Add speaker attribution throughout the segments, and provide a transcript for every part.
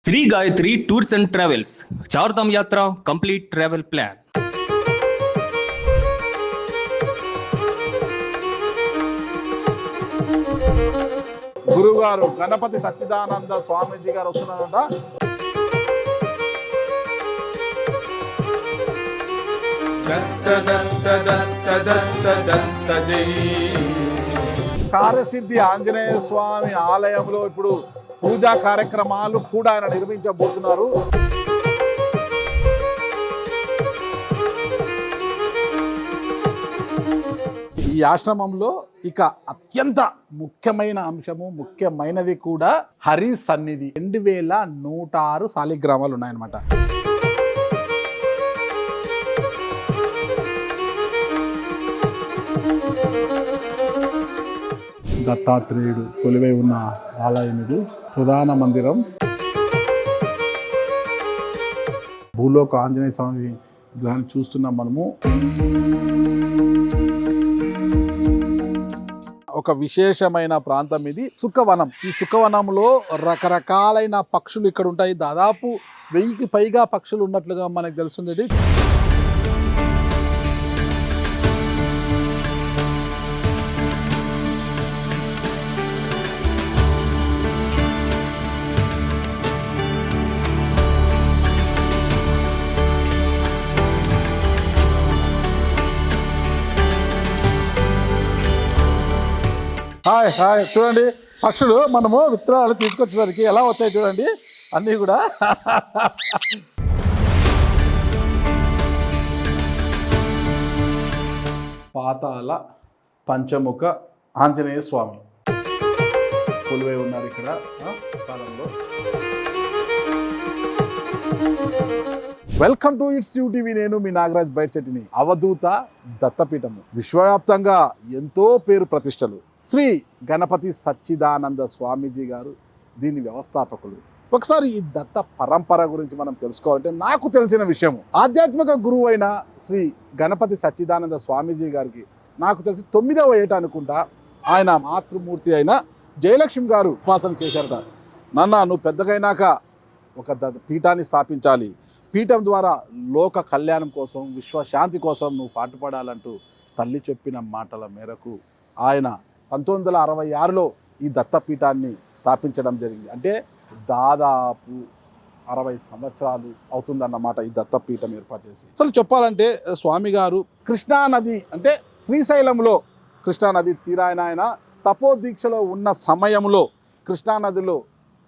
Speaker 1: Shri Gayatri tours and travels Chardham यात्रा complete travel plan.
Speaker 2: గురుగారు గణపతి సచ్చిదానంద స్వామీజీ గారు వస్తున్నారంట. కార్యసిద్ధి ఆంజనేయ స్వామి ఆలయంలో ఇప్పుడు పూజా కార్యక్రమాలు కూడా ఆయన నిర్వహించబోతున్నారు. ఈ ఆశ్రమంలో ఇక అత్యంత ముఖ్యమైన అంశము, ముఖ్యమైనది కూడా హరి సన్నిధి. 2106 శాలిగ్రామాలు ఉన్నాయన్నమాట. దత్తాత్రేయుడు కొలువై ఉన్న ఆలయం ఇది. ప్రధాన మందిరం. భూలోక ఆంజనేయ స్వామి విగ్రహాన్ని చూస్తున్నాం మనము. ఒక విశేషమైన ప్రాంతం ఇది సుఖవనం. ఈ సుఖవనంలో రకరకాలైన పక్షులు ఇక్కడ ఉంటాయి. దాదాపు 1000కి పైగా పక్షులు ఉన్నట్లుగా మనకు తెలుస్తుంది. హాయ్ హాయ్, చూడండి పక్షులు మనము విత్తనాలు తీసుకొచ్చేసరికి ఎలా వస్తాయి చూడండి, అన్నీ కూడా. పాతాల పంచముఖ ఆంజనేయ స్వామి కొలువై ఉన్నారు ఇక్కడ కాలంలో. Welcome to it's UTV. నేను మీ నాగరాజ్ బైట్శెట్టిని. అవధూత దత్తపీఠము విశ్వవ్యాప్తంగా ఎంతో పేరు ప్రతిష్టలు. శ్రీ గణపతి సచ్చిదానంద స్వామీజీ గారు దీని వ్యవస్థాపకులు. ఒకసారి ఈ దత్త పరంపర గురించి మనం తెలుసుకోవాలంటే నాకు తెలిసిన విషయం, ఆధ్యాత్మిక గురువు అయిన శ్రీ గణపతి సచ్చిదానంద స్వామీజీ గారికి నాకు తెలిసి 9వ ఏట అనుకుంటా ఆయన మాతృమూర్తి అయిన జయలక్ష్మి గారు ఉపాసన చేశారట. నాన్న, నువ్వు పెద్దగైనాక ఒక పీఠాన్ని స్థాపించాలి, పీఠం ద్వారా లోక కళ్యాణం కోసం, విశ్వశాంతి కోసం నువ్వు పాటుపడాలంటూ తల్లి చెప్పిన మాటల మేరకు ఆయన 1966లో ఈ దత్తపీఠాన్ని స్థాపించడం జరిగింది. అంటే దాదాపు 60 సంవత్సరాలు అవుతుందన్నమాట ఈ దత్తపీఠం ఏర్పాటు చేసి. అసలు చెప్పాలంటే స్వామి గారు కృష్ణానది అంటే శ్రీశైలంలో కృష్ణానది తీరాయన ఆయన తపోదీక్షలో ఉన్న సమయంలో కృష్ణానదిలో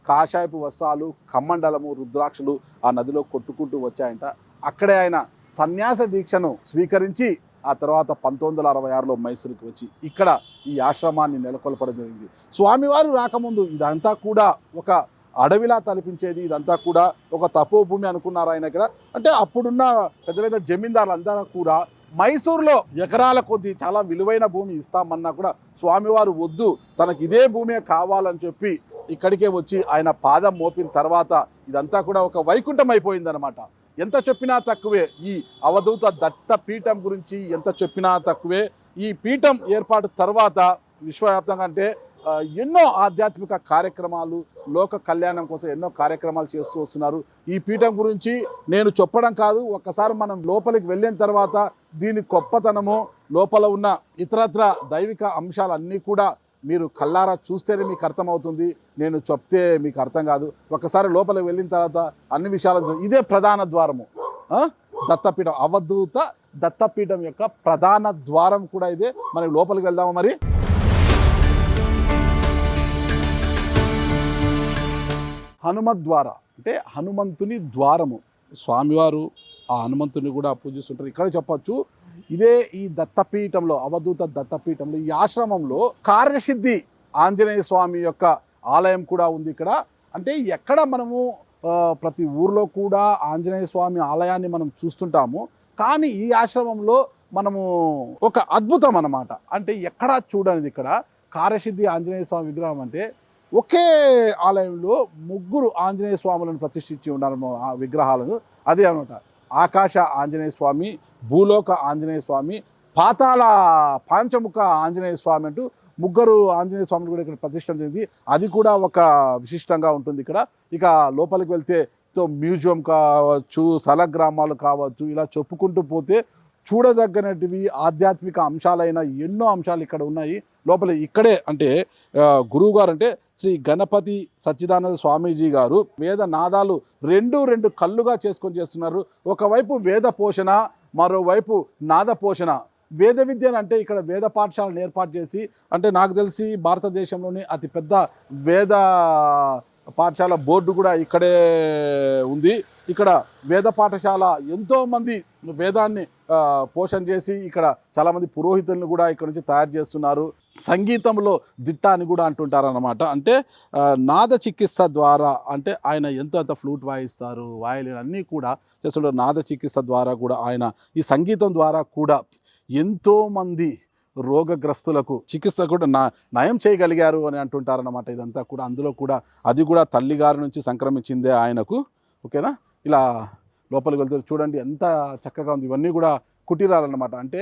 Speaker 2: కాషాయపు వస్త్రాలు, కమ్మండలము, రుద్రాక్షలు ఆ నదిలో కొట్టుకుంటూ వచ్చాయంట. అక్కడే ఆయన సన్యాస దీక్షను స్వీకరించి ఆ తర్వాత 1966లో మైసూరుకి వచ్చి ఇక్కడ ఈ ఆశ్రమాన్ని నెలకొల్పడం జరిగింది. స్వామివారు రాకముందు ఇదంతా కూడా ఒక అడవిలా తలపించేది, ఇదంతా కూడా ఒక తపోభూమి అనుకున్నారు ఆయన ఇక్కడ. అంటే అప్పుడున్న పెద్ద పెద్ద జమీందారులు అందరూ కూడా మైసూరులో ఎకరాల కొద్దీ చాలా విలువైన భూమి ఇస్తామన్నా కూడా స్వామివారు వద్దు, తనకి ఇదే భూమే కావాలని చెప్పి ఇక్కడికే వచ్చి ఆయన పాదం మోపిన తర్వాత ఇదంతా కూడా ఒక వైకుంఠం అయిపోయిందనమాట. ఎంత చెప్పినా తక్కువే. ఈ అవధూత దత్త పీఠం గురించి ఎంత చెప్పినా తక్కువే. ఈ పీఠం ఏర్పాటు తర్వాత విశ్వవ్యాప్తంగా అంటే ఎన్నో ఆధ్యాత్మిక కార్యక్రమాలు, లోక కళ్యాణం కోసం ఎన్నో కార్యక్రమాలు చేస్తూ వస్తున్నారు. ఈ పీఠం గురించి నేను చెప్పడం కాదు, ఒక్కసారి మనం లోపలికి వెళ్ళిన తర్వాత దీని గొప్పతనము, లోపల ఉన్న ఇతరత్ర దైవిక అంశాలన్నీ కూడా మీరు కల్లారా చూస్తేనే మీకు అర్థమవుతుంది. నేను చెప్తే మీకు అర్థం కాదు. ఒకసారి లోపలికి వెళ్ళిన తర్వాత అన్ని విషయాలు. ఇదే ప్రధాన ద్వారము దత్తపీఠం, అవధూత దత్తపీఠం యొక్క ప్రధాన ద్వారం కూడా ఇదే. మనం లోపలికి వెళ్దాము మరి. హనుమద్వార అంటే హనుమంతుని ద్వారము. స్వామివారు ఆ హనుమంతుని కూడా పూజిస్తుంటారు. ఇక్కడ చెప్పచ్చు ఇదే ఈ దత్తపీఠంలో, అవధూత దత్తపీఠంలో, ఈ ఆశ్రమంలో కార్యసిద్ధి ఆంజనేయ స్వామి యొక్క ఆలయం కూడా ఉంది ఇక్కడ. అంటే ఎక్కడ మనము ప్రతి ఊర్లో కూడా ఆంజనేయ స్వామి ఆలయాన్ని మనం చూస్తుంటాము, కానీ ఈ ఆశ్రమంలో మనము ఒక అద్భుతం అన్నమాట. అంటే ఎక్కడా చూడనిది ఇక్కడ కార్యసిద్ధి ఆంజనేయ స్వామి విగ్రహం. అంటే ఒకే ఆలయంలో 3 ఆంజనేయ స్వాములను ప్రతిష్ఠించి ఉన్నారు ఆ విగ్రహాలను. అదే అనమాట ఆకాశ ఆంజనేయ స్వామి, భూలోక ఆంజనేయ స్వామి, పాతాళ పంచముఖ ఆంజనేయ స్వామి అంటూ ముగ్గురు ఆంజనేయ స్వామిని కూడా ఇక్కడ ప్రతిష్ఠ జరిగింది. అది కూడా ఒక విశిష్టంగా ఉంటుంది ఇక్కడ. ఇక లోపలికి వెళ్తే మ్యూజియం కావచ్చు, సలగ్రామాలు కావచ్చు, ఇలా చెప్పుకుంటూ పోతే చూడదగ్గనటివి ఆధ్యాత్మిక అంశాలైన ఎన్నో అంశాలు ఇక్కడ ఉన్నాయి లోపల. ఇక్కడే అంటే గురువు గారు అంటే శ్రీ గణపతి సచ్చిదానంద స్వామీజీ గారు వేద నాదాలు రెండు కళ్ళుగా చేసుకొని చేస్తున్నారు. ఒకవైపు వేద పోషణ, మరోవైపు నాద పోషణ. వేద విద్యను అంటే ఇక్కడ వేద పాఠశాలను ఏర్పాటు చేసి, అంటే నాకు తెలిసి భారతదేశంలోని అతిపెద్ద వేద పాఠశాల బోర్డు కూడా ఇక్కడే ఉంది. ఇక్కడ వేద పాఠశాల ఎంతోమంది వేదాన్ని పోషణ చేసి ఇక్కడ చాలామంది పురోహితులను కూడా ఇక్కడ నుంచి తయారు చేస్తున్నారు. సంగీతంలో దిట్ట అని కూడా అంటుంటారు అన్నమాట. అంటే నాద చికిత్స ద్వారా, అంటే ఆయన అంత ఫ్లూట్ వాయిస్తారు, వాయిలిన్ అన్నీ కూడా చేస్తుంటారు. నాద చికిత్స ద్వారా కూడా ఆయన ఈ సంగీతం ద్వారా కూడా ఎంతోమంది రోగగ్రస్తులకు చికిత్స కూడా నయం చేయగలిగారు అని అంటుంటారన్నమాట. ఇదంతా కూడా అందులో కూడా అది కూడా తల్లిగారి నుంచి సంక్రమించిందే ఆయనకు. ఓకేనా. ఇలా లోపలికి వెళ్తే చూడండి ఎంత చక్కగా ఉంది. ఇవన్నీ కూడా కుటీరాలన్నమాట. అంటే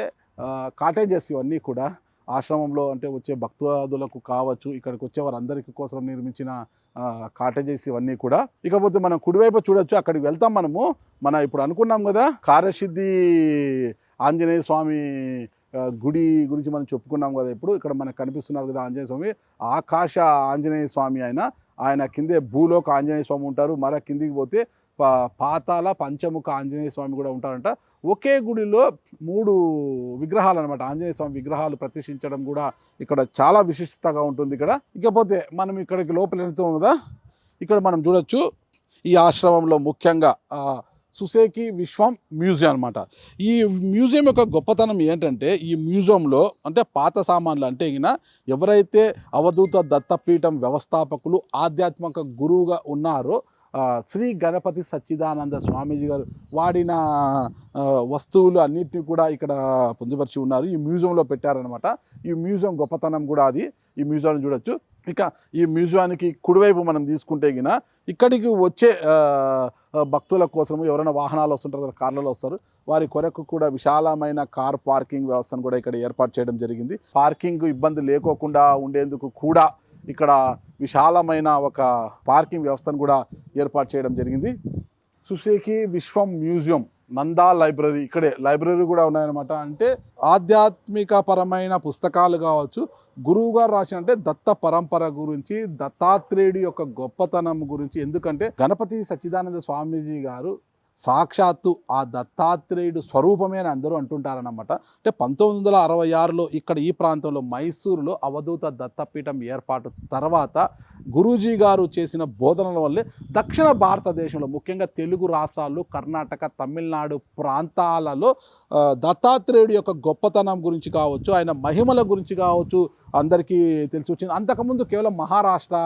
Speaker 2: కాటేజెస్ ఇవన్నీ కూడా ఆశ్రమంలో అంటే వచ్చే భక్తులకు కావచ్చు, ఇక్కడికి వచ్చే వారందరికీ కోసం నిర్మించిన కాటేజెస్ ఇవన్నీ కూడా. ఇకపోతే మనం కుడివైపు చూడొచ్చు, అక్కడికి వెళ్తాం మనము. ఇప్పుడు అనుకున్నాం కదా కారసిద్ధి ఆంజనేయ స్వామి గుడి గురించి మనం చెప్పుకున్నాం కదా. ఇప్పుడు ఇక్కడ మనకు కనిపిస్తున్నారు కదా ఆంజనేయ స్వామి, ఆకాశ ఆంజనేయ స్వామి. ఆయన కిందే భూలోక ఆంజనేయ స్వామి ఉంటారు. మరో కిందికి పోతే పాతాల పంచముఖ ఆంజనేయ స్వామి కూడా ఉంటారంట. ఒకే గుడిలో 3 విగ్రహాలు అనమాట, ఆంజనేయ స్వామి విగ్రహాలు ప్రతిష్ఠించడం కూడా ఇక్కడ చాలా విశిష్టతగా ఉంటుంది ఇక్కడ. ఇకపోతే మనం ఇక్కడికి లోపల వెళ్తాం కదా, ఇక్కడ మనం చూడొచ్చు ఈ ఆశ్రమంలో ముఖ్యంగా సుసేకి విశ్వం మ్యూజియం అనమాట. ఈ మ్యూజియం యొక్క గొప్పతనం ఏంటంటే, ఈ మ్యూజియంలో అంటే పాత సామాన్లు అంటే ఎవరైతే అవధూత దత్తపీఠం వ్యవస్థాపకులు ఆధ్యాత్మిక గురువుగా ఉన్నారో శ్రీ గణపతి సచ్చిదానంద స్వామీజీ గారు వాడిన వస్తువులు అన్నిటిని కూడా ఇక్కడ పొందుపరిచి ఉన్నారు. ఈ మ్యూజియంలో పెట్టారనమాట. ఈ మ్యూజియం గొప్పతనం కూడా అది. ఈ మ్యూజియాన్ని చూడొచ్చు. ఇక ఈ మ్యూజియానికి కుడివైపు మనం తీసుకుంటే ఇక్కడికి వచ్చే భక్తుల కోసం ఎవరైనా వాహనాలు వస్తుంటారు కదా, కార్లలో వస్తారు, వారి కొరకు కూడా విశాలమైన కార్ పార్కింగ్ వ్యవస్థను కూడా ఇక్కడ ఏర్పాటు చేయడం జరిగింది. పార్కింగ్ ఇబ్బంది లేకోకుండా ఉండేందుకు కూడా ఇక్కడ విశాలమైన ఒక పార్కింగ్ వ్యవస్థను కూడా ఏర్పాటు చేయడం జరిగింది. సుసేకి విశ్వం మ్యూజియం, నందా లైబ్రరీ, ఇక్కడే లైబ్రరీ కూడా ఉన్నాయన్నమాట. అంటే ఆధ్యాత్మిక పరమైన పుస్తకాలు కావచ్చు, గురువు గారు రాసిన అంటే దత్త పరంపర గురించి, దత్తాత్రేయుడి యొక్క గొప్పతనం గురించి. ఎందుకంటే గణపతి సచ్చిదానంద స్వామీజీ గారు సాక్షాత్తు ఆ దత్తాత్రేయుడు స్వరూపమే అని అందరూ అంటుంటారన్నమాట. అంటే 1966లో ఇక్కడ ఈ ప్రాంతంలో మైసూరులో అవధూత దత్తపీఠం ఏర్పాటు తర్వాత గురూజీ గారు చేసిన బోధనల వల్లే దక్షిణ భారతదేశంలో ముఖ్యంగా తెలుగు రాష్ట్రాలు, కర్ణాటక, తమిళనాడు ప్రాంతాలలో దత్తాత్రేయుడి యొక్క గొప్పతనం గురించి కావచ్చు, ఆయన మహిమల గురించి కావచ్చు అందరికీ తెలిసి వచ్చింది. అంతకుముందు కేవలం మహారాష్ట్ర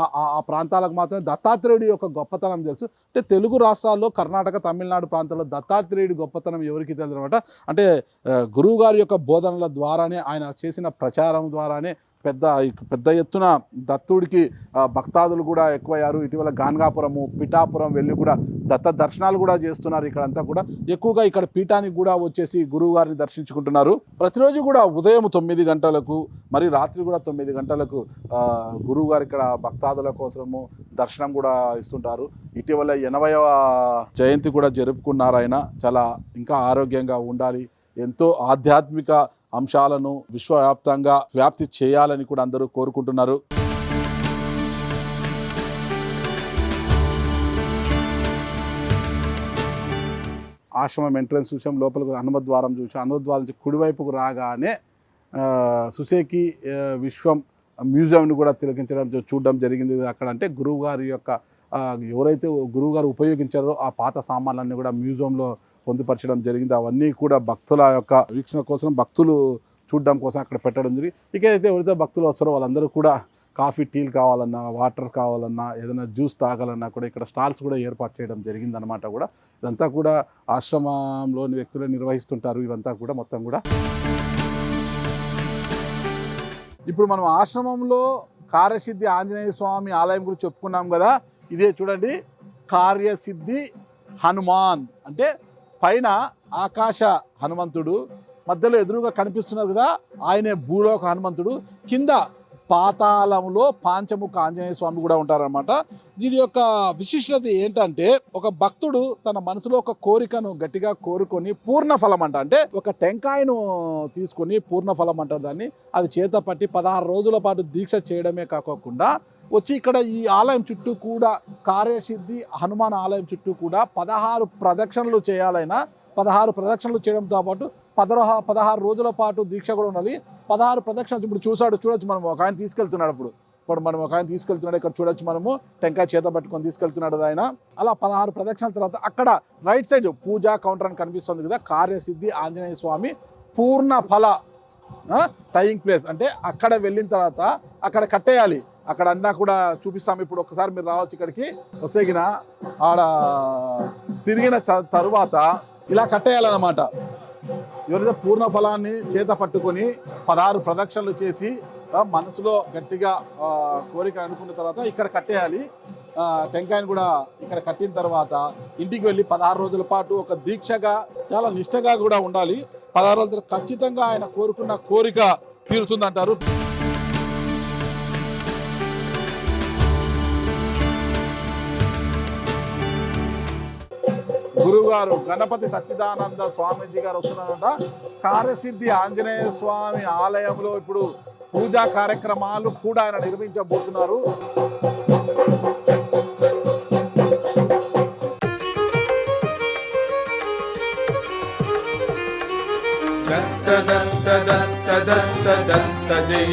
Speaker 2: ఆ ప్రాంతాలకు మాత్రమే దత్తాత్రేయుడి యొక్క గొప్పతనం తెలుసు. అంటే తెలుగు రాష్ట్రాల్లో కర్ణాటక, తమిళనాడు ప్రాంతాల్లో దత్తాత్రేయుడి గొప్పతనం ఎవరికి తెలుసు అనమాట. అంటే గురువుగారి యొక్క బోధనల ద్వారానే, ఆయన చేసిన ప్రచారం ద్వారానే పెద్ద ఎత్తున దత్తుడికి భక్తాదులు కూడా ఎక్కువయ్యారు. ఇటీవల గాన్గాపురము, పిఠాపురం వెళ్ళి కూడా దత్త దర్శనాలు కూడా చేస్తున్నారు. ఇక్కడంతా కూడా ఎక్కువగా ఇక్కడ పీఠానికి కూడా వచ్చేసి గురువు గారిని దర్శించుకుంటున్నారు. ప్రతిరోజు కూడా ఉదయం 9 గంటలకు మరి రాత్రి కూడా 9 గంటలకు గురువు గారు ఇక్కడ భక్తాదుల కోసము దర్శనం కూడా ఇస్తుంటారు. ఇటీవల 80వ జయంతి కూడా జరుపుకున్నారు. ఆయన చాలా ఇంకా ఆరోగ్యంగా ఉండాలి, ఎంతో ఆధ్యాత్మిక అంశాలను విశ్వవ్యాప్తంగా వ్యాప్తి చేయాలని కూడా అందరూ కోరుకుంటున్నారు. ఆశ్రమం ఎంట్రన్స్ చూసాం, లోపలికి హనుమద్వారం చూసాం. హనుమద్వారం నుంచి కుడివైపుకు రాగానే సుసేకి విశ్వం మ్యూజియంని కూడా తిలకించడం చూడడం జరిగింది. అక్కడ అంటే గురువుగారి యొక్క ఎవరైతే గురువుగారు ఉపయోగించారో ఆ పాత సామాన్లన్నీ కూడా మ్యూజియంలో పొందుపరచడం జరిగింది. అవన్నీ కూడా భక్తుల యొక్క వీక్షణ కోసం, భక్తులు చూడడం కోసం అక్కడ పెట్టడం జరిగింది. ఇక అయితే ఎవరైతే భక్తులు వస్తారో వాళ్ళందరూ కూడా కాఫీ, టీలు కావాలన్నా, వాటర్ కావాలన్నా, ఏదైనా జ్యూస్ తాగాలన్నా కూడా ఇక్కడ స్టాల్స్ కూడా ఏర్పాటు చేయడం జరిగిందనమాట. కూడా ఇదంతా కూడా ఆశ్రమంలోని వ్యక్తులే నిర్వహిస్తుంటారు. ఇదంతా కూడా మొత్తం కూడా ఇప్పుడు మనం ఆశ్రమంలో కార్యసిద్ధి ఆంజనేయ స్వామి ఆలయం గురించి చెప్పుకున్నాం కదా. ఇదే చూడండి, కార్యసిద్ధి హనుమాన్ అంటే పైన ఆకాశ హనుమంతుడు, మధ్యలో ఎదురుగా కనిపిస్తున్నారు కదా, ఆయనే భూలోక హనుమంతుడు. కింద పాతాళంలో పాంచముఖ ఆంజనేయ స్వామి కూడా ఉంటారన్నమాట. దీని యొక్క విశిష్టత ఏంటంటే, ఒక భక్తుడు తన మనసులో ఒక కోరికను గట్టిగా కోరుకొని పూర్ణ ఫలం అంటే ఒక టెంకాయను తీసుకొని పూర్ణ ఫలం అంటారు దాన్ని, అది చేత పట్టి 16 రోజుల పాటు దీక్ష చేయడమే కాకుండా వచ్చి ఇక్కడ ఈ ఆలయం చుట్టూ కూడా కార్యసిద్ధి హనుమాన్ ఆలయం చుట్టూ కూడా 16 ప్రదక్షిణలు చేయాలైనా 16 ప్రదక్షిణలు చేయడంతో పాటు 16 రోజుల పాటు దీక్ష కూడా ఉండాలి. 16 ప్రదక్షిణలు ఇప్పుడు చూడొచ్చు మనం, ఒక ఆయన తీసుకెళ్తున్నాడు. ఇప్పుడు మనం ఒక ఆయన తీసుకెళ్తున్నాడు, ఇక్కడ చూడొచ్చు మనము, టెంకాయ చేత పట్టుకొని తీసుకెళ్తున్నాడు ఆయన. అలా 16 ప్రదక్షిణల తర్వాత అక్కడ రైట్ సైడ్ పూజా కౌంటర్ అని కనిపిస్తుంది కదా, కార్యసిద్ధి ఆంజనేయ స్వామి పూర్ణ ఫల టైయింగ్ ప్లేస్ అంటే అక్కడ వెళ్ళిన తర్వాత అక్కడ కట్టేయాలి. అక్కడ అన్నా కూడా చూపిస్తాము. ఇప్పుడు ఒకసారి మీరు రావచ్చు ఇక్కడికి వస్తేగిన, ఆడ తిరిగిన తరువాత ఇలా కట్టేయాలన్నమాట. ఎవరైతే పూర్ణ ఫలాన్ని చేత పట్టుకొని 16 ప్రదక్షిణలు చేసి మనసులో గట్టిగా కోరిక అనుకున్న తర్వాత ఇక్కడ కట్టేయాలి. టెంకాయను కూడా ఇక్కడ కట్టిన తర్వాత ఇంటికి వెళ్ళి 16 రోజుల పాటు ఒక దీక్షగా చాలా నిష్టగా కూడా ఉండాలి. 16 రోజులు ఖచ్చితంగా ఆయన కోరుకున్న కోరిక తీరుతుందంటారు. గురుగారు గణపతి సచ్చిదానంద స్వామీజీ గారు వస్తున్నారట. కార్యసిద్ధి ఆంజనేయ స్వామి ఆలయంలో ఇప్పుడు పూజా కార్యక్రమాలు కూడా ఆయన నిర్వహించబోతున్నారు. దత్త దత్త దత్త దత్త దత్త జై.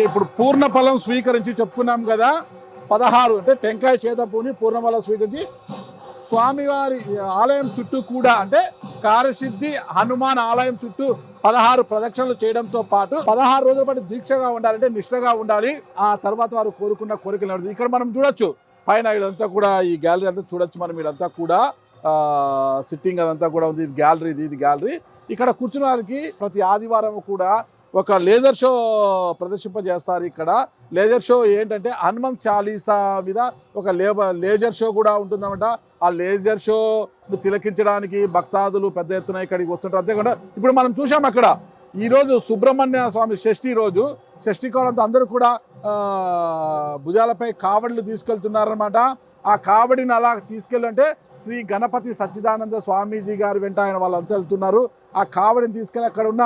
Speaker 2: ఇప్పుడు పూర్ణ ఫలం స్వీకరించి చెప్పుకున్నాం కదా, 16 అంటే టెంకాయ చేతపూని పూర్ణ ఫలం స్వీకరించి స్వామివారి ఆలయం చుట్టూ కూడా అంటే కార్యసిద్ధి హనుమాన్ ఆలయం చుట్టూ 16 ప్రదక్షిణలు చేయడంతో పాటు 16 రోజుల పాటు దీక్షగా ఉండాలంటే నిష్ఠగా ఉండాలి. ఆ తర్వాత వారు కోరుకున్న కోరికలు నడుతుంది. ఇక్కడ మనం చూడొచ్చు పైన ఇదంతా కూడా ఈ గ్యాలరీ అంతా చూడొచ్చు మనం. ఇదంతా కూడా సిట్టింగ్ అదంతా కూడా ఉంది. ఇది గ్యాలరీ. ఇక్కడ కూర్చున్న వారికి ప్రతి ఆదివారం కూడా ఒక లేజర్ షో ప్రదర్శింపజేస్తారు. ఇక్కడ లేజర్ షో ఏంటంటే హనుమంత్ చాలీసా మీద ఒక లేజర్ షో కూడా ఉంటుందన్నమాట. ఆ లేజర్ షో తిలకించడానికి భక్తాదులు పెద్ద ఎత్తున ఇక్కడికి వస్తుంటారు. అంతేకాకుండా ఇప్పుడు మనం చూసాం అక్కడ ఈరోజు సుబ్రహ్మణ్య స్వామి షష్ఠి రోజు. షష్ఠి కావడంతో అందరూ కూడా భుజాలపై కావడిలు తీసుకెళ్తున్నారనమాట. ఆ కావడిని అలా తీసుకెళ్ళంటే శ్రీ గణపతి సచ్చిదానంద స్వామీజీ గారు వెంట ఆయన వాళ్ళంతా వెళ్తున్నారు. ఆ కావడిని తీసుకెళ్ళి అక్కడ ఉన్న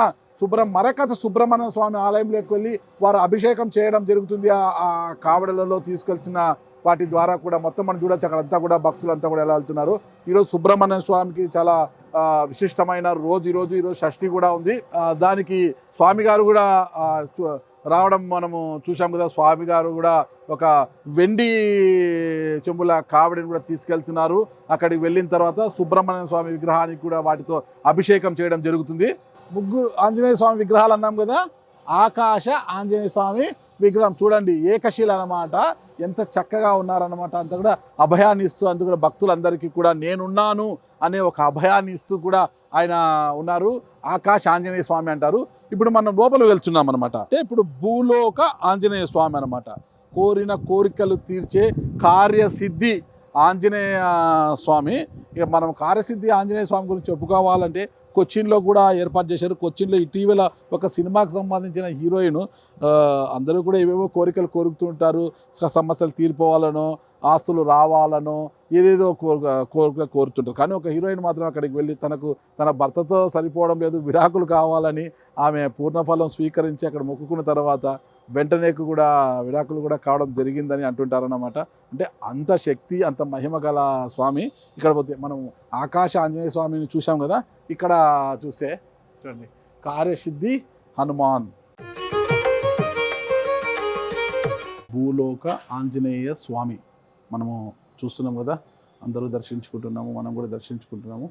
Speaker 2: మరకథ సుబ్రహ్మణ్య స్వామి ఆలయంలోకి వెళ్ళి వారు అభిషేకం చేయడం జరుగుతుంది. ఆ కావడలలో తీసుకెళ్తున్న వాటి ద్వారా కూడా మొత్తం మనం చూడొచ్చు. అక్కడంతా కూడా భక్తులంతా కూడా ఎలా వెళ్తున్నారు. ఈరోజు సుబ్రహ్మణ్య స్వామికి చాలా విశిష్టమైన రోజు. ఈరోజు షష్ఠి కూడా ఉంది. దానికి స్వామి గారు కూడా రావడం మనము చూసాం కదా. స్వామి గారు కూడా ఒక వెండి చెంబుల కావడిని కూడా తీసుకెళ్తున్నారు. అక్కడికి వెళ్ళిన తర్వాత సుబ్రహ్మణ్య స్వామి విగ్రహానికి కూడా వాటితో అభిషేకం చేయడం జరుగుతుంది. ముగ్గురు ఆంజనేయ స్వామి విగ్రహాలు అన్నాం కదా. ఆకాశ ఆంజనేయ స్వామి విగ్రహం చూడండి, ఏకశిల అన్నమాట. ఎంత చక్కగా ఉన్నారన్నమాట. అంతా కూడా అభయాన్ని ఇస్తూ అంతా కూడా భక్తులందరికీ కూడా నేనున్నాను అనే ఒక అభయాన్ని ఇస్తూ కూడా ఆయన ఉన్నారు. ఆకాశ ఆంజనేయ స్వామి అంటారు. ఇప్పుడు మనం లోపల వెళ్తున్నాం అనమాట. అంటే ఇప్పుడు భూలోక ఆంజనేయ స్వామి అనమాట. కోరిన కోరికలు తీర్చే కార్యసిద్ధి ఆంజనేయ స్వామి. ఇక మనం కార్యసిద్ధి ఆంజనేయ స్వామి గురించి చెప్పుకోవాలంటే కొచ్చిన్లో కూడా ఏర్పాటు చేశారు. కొచ్చిన్లో ఇటీవల ఒక సినిమాకి సంబంధించిన హీరోయిన్ అందరూ కూడా ఏవేవో కోరికలు కోరుకుతూ ఉంటారు. సమస్యలు తీరిపోవాలనో, ఆస్తులు రావాలనో ఏదేదో కోరుతుంటారు. కానీ ఒక హీరోయిన్ మాత్రం అక్కడికి వెళ్ళి తన భర్తతో సరిపోవడం లేదు, విడాకులు కావాలని ఆమె పూర్ణఫలం స్వీకరించి అక్కడ మొక్కుకున్న తర్వాత వెంటనే కూడా విడాకులు కూడా కావడం జరిగిందని అంటుంటారన్నమాట. అంటే అంత శక్తి, అంత మహిమ గల స్వామి. ఇక్కడ పోతే మనం ఆకాశ ఆంజనేయ స్వామిని చూసాం కదా. ఇక్కడ చూస్తే చూడండి కార్యసిద్ధి హనుమాన్. భూలోక ఆంజనేయ స్వామి మనము చూస్తున్నాం కదా. అందరూ దర్శించుకుంటున్నాము, మనం కూడా దర్శించుకుంటున్నాము.